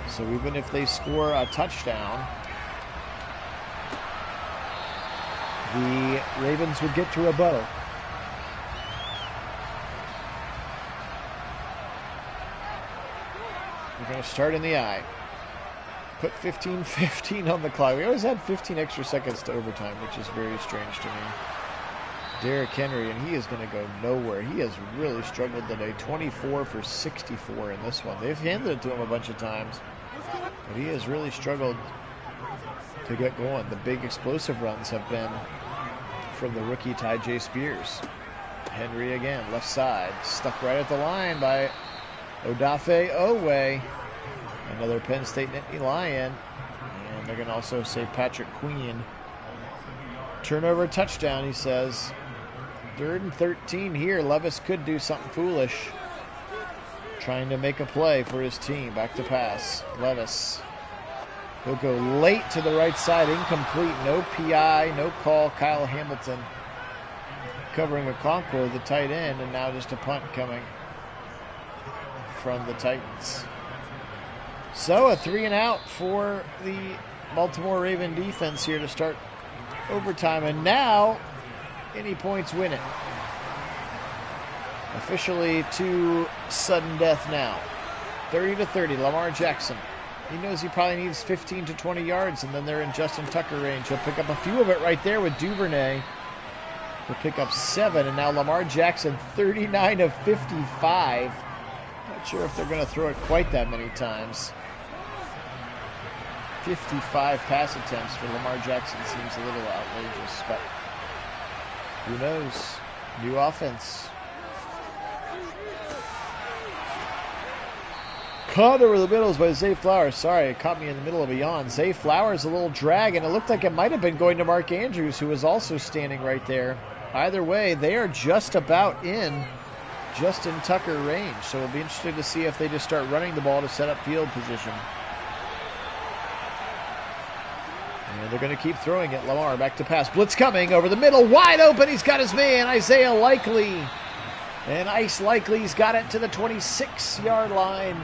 So even if they score a touchdown, the Ravens would get to rebuttal. We're going to start in the eye. Put 15-15 on the clock. We always had 15 extra seconds to overtime, which is very strange to me. Derrick Henry, and he is going to go nowhere. He has really struggled today. 24 for 64 in this one. They've handed it to him a bunch of times, but he has really struggled to get going. The big explosive runs have been from the rookie Ty J. Spears. Henry again, left side, stuck right at the line by Odafe Owe. Another Penn State Nittany Lion. And they're going to also say Patrick Queen. Turnover touchdown, he says. 3rd and 13 here. Levis could do something foolish. Trying to make a play for his team. Back to pass. Levis. He'll go late to the right side, incomplete, no PI, no call. Kyle Hamilton covering Okonkwo, the tight end, and now just a punt coming from the Titans. So a 3-and-out for the Baltimore Raven defense here to start overtime, and now any points win it. Officially to sudden death now. 30-30, Lamar Jackson. He knows he probably needs 15 to 20 yards, and then they're in Justin Tucker range. He'll pick up a few of it right there with Duvernay. He'll pick up 7, and now Lamar Jackson 39 of 55. Not sure if they're going to throw it quite that many times. 55 pass attempts for Lamar Jackson seems a little outrageous, but who knows? New offense. Caught over the middles by Zay Flowers. Sorry, it caught me in the middle of a yawn. Zay Flowers, a little drag, and it looked like it might have been going to Mark Andrews, who was also standing right there. Either way, they are just about in Justin Tucker range, so it'll be interesting to see if they just start running the ball to set up field position. And they're going to keep throwing it. Lamar back to pass. Blitz coming over the middle. Wide open. He's got his man, Isaiah Likely. And Ice Likely's got it to the 26-yard line.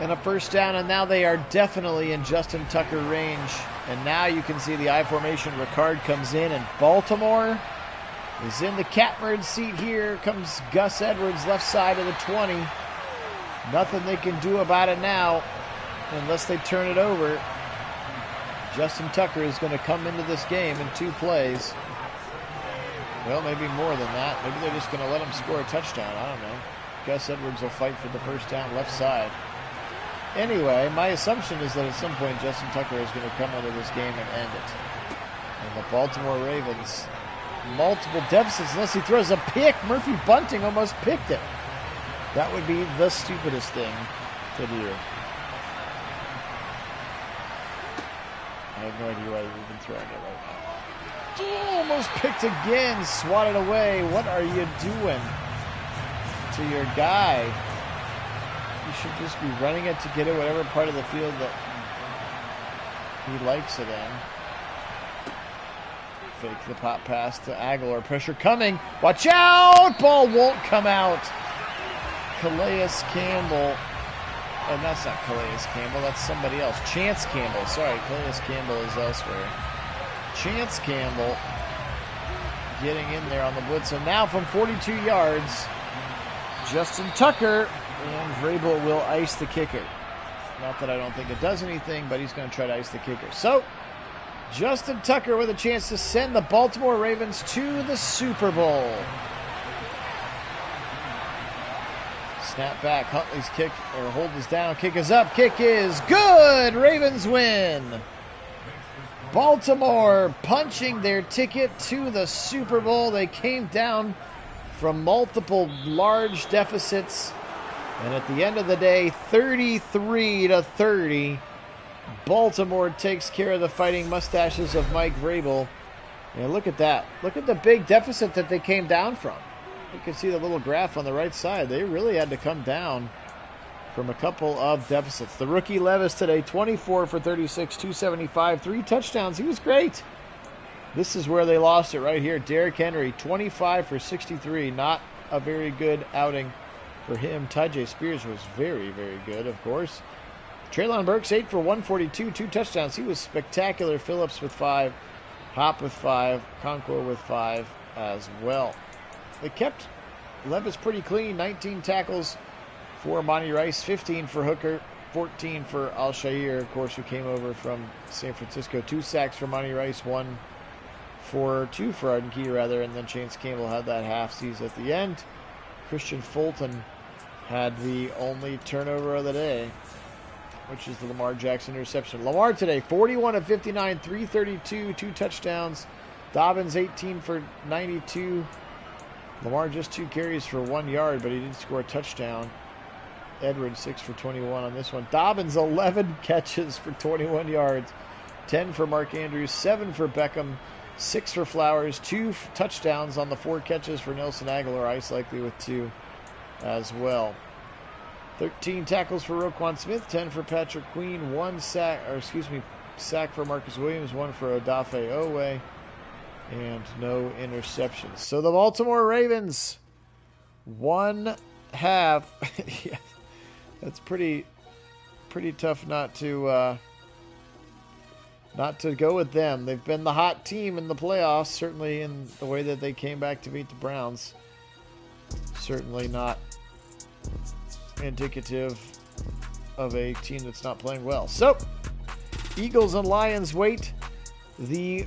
And a first down, and now they are definitely in Justin Tucker range. And now you can see the I formation. Ricard comes in, and Baltimore is in the catbird seat here. Comes Gus Edwards, left side of the 20. Nothing they can do about it now unless they turn it over. Justin Tucker is going to come into this game in 2 plays. Well, maybe more than that. Maybe they're just going to let him score a touchdown. I don't know. Gus Edwards will fight for the first down left side. Anyway, my assumption is that at some point Justin Tucker is going to come into this game and end it. And the Baltimore Ravens, multiple deficits unless he throws a pick. Murphy Bunting almost picked it. That would be the stupidest thing to do. I have no idea why they're even throwing it right now. Oh, almost picked again. Swatted away. What are you doing to your guy? You should just be running it to get it whatever part of the field that he likes it in. Fake the pop pass to Aguilar. Pressure coming. Watch out! Ball won't come out. Calais Campbell. Oh, that's not Calais Campbell. That's somebody else. Chance Campbell. Sorry, Calais Campbell is elsewhere. Chance Campbell getting in there on the blitz. And now from 42 yards, Justin Tucker, and Vrabel will ice the kicker. Not that I don't think it does anything, but he's going to try to ice the kicker. So, Justin Tucker with a chance to send the Baltimore Ravens to the Super Bowl. Snap back. Huntley's kick, or hold is down. Kick is up. Kick is good. Ravens win. Baltimore punching their ticket to the Super Bowl. They came down from multiple large deficits. And at the end of the day, 33-30, Baltimore takes care of the fighting mustaches of Mike Vrabel. And look at that. Look at the big deficit that they came down from. You can see the little graph on the right side. They really had to come down from a couple of deficits. The rookie Levis today, 24 for 36, 275, 3 touchdowns. He was great. This is where they lost it right here. Derrick Henry, 25 for 63. Not a very good outing for him. Tyjae Spears was very, very good, of course. Treylon Burks, 8 for 142, 2 touchdowns. He was spectacular. Phillips with 5. Hop with 5. Conquo with 5 as well. They kept Levis pretty clean. 19 tackles for Monty Rice, 15 for Hooker, 14 for Al-Shaair, of course, who came over from San Francisco. 2 sacks for Monty Rice, 2 for Arden Key, rather, and then Chance Campbell had that half seize at the end. Christian Fulton had the only turnover of the day, which is the Lamar Jackson interception. Lamar today, 41 of 59, 332, 2 touchdowns. Dobbins, 18 for 92. Lamar just 2 carries for 1 yard, but he did score a touchdown. Edwards, 6 for 21 on this one. Dobbins, 11 catches for 21 yards. 10 for Mark Andrews, 7 for Beckham, 6 for Flowers, 2 touchdowns on the 4 catches for Nelson Aguilar. Ice likely with 2 as well. 13 tackles for Roquan Smith, 10 for Patrick Queen, 1 sack, sack for Marcus Williams, 1 for Odafe Owe, and no interceptions. So the Baltimore Ravens, 1 half. Yeah, that's pretty tough not to go with them. They've been the hot team in the playoffs, certainly in the way that they came back to beat the Browns. Certainly not indicative of a team that's not playing well. So, Eagles and Lions wait. The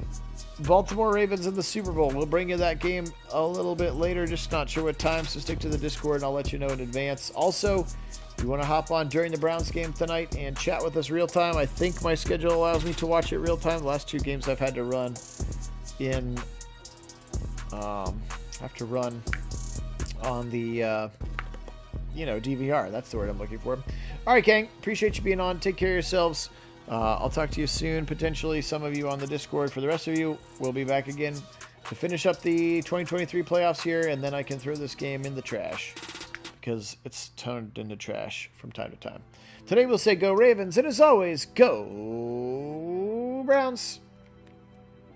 Baltimore Ravens in the Super Bowl. We'll bring you that game a little bit later, just not sure what time, so stick to the Discord and I'll let you know in advance. Also, if you want to hop on during the Browns game tonight and chat with us real time, I think my schedule allows me to watch it real time. The last 2 games I've had to run in, on the, DVR. That's the word I'm looking for. All right, gang. Appreciate you being on. Take care of yourselves. I'll talk to you soon. Potentially some of you on the Discord. For the rest of you, we'll be back again to finish up the 2023 playoffs here, and then I can throw this game in the trash because it's turned into trash from time to time. Today we'll say go Ravens, and as always, go Browns.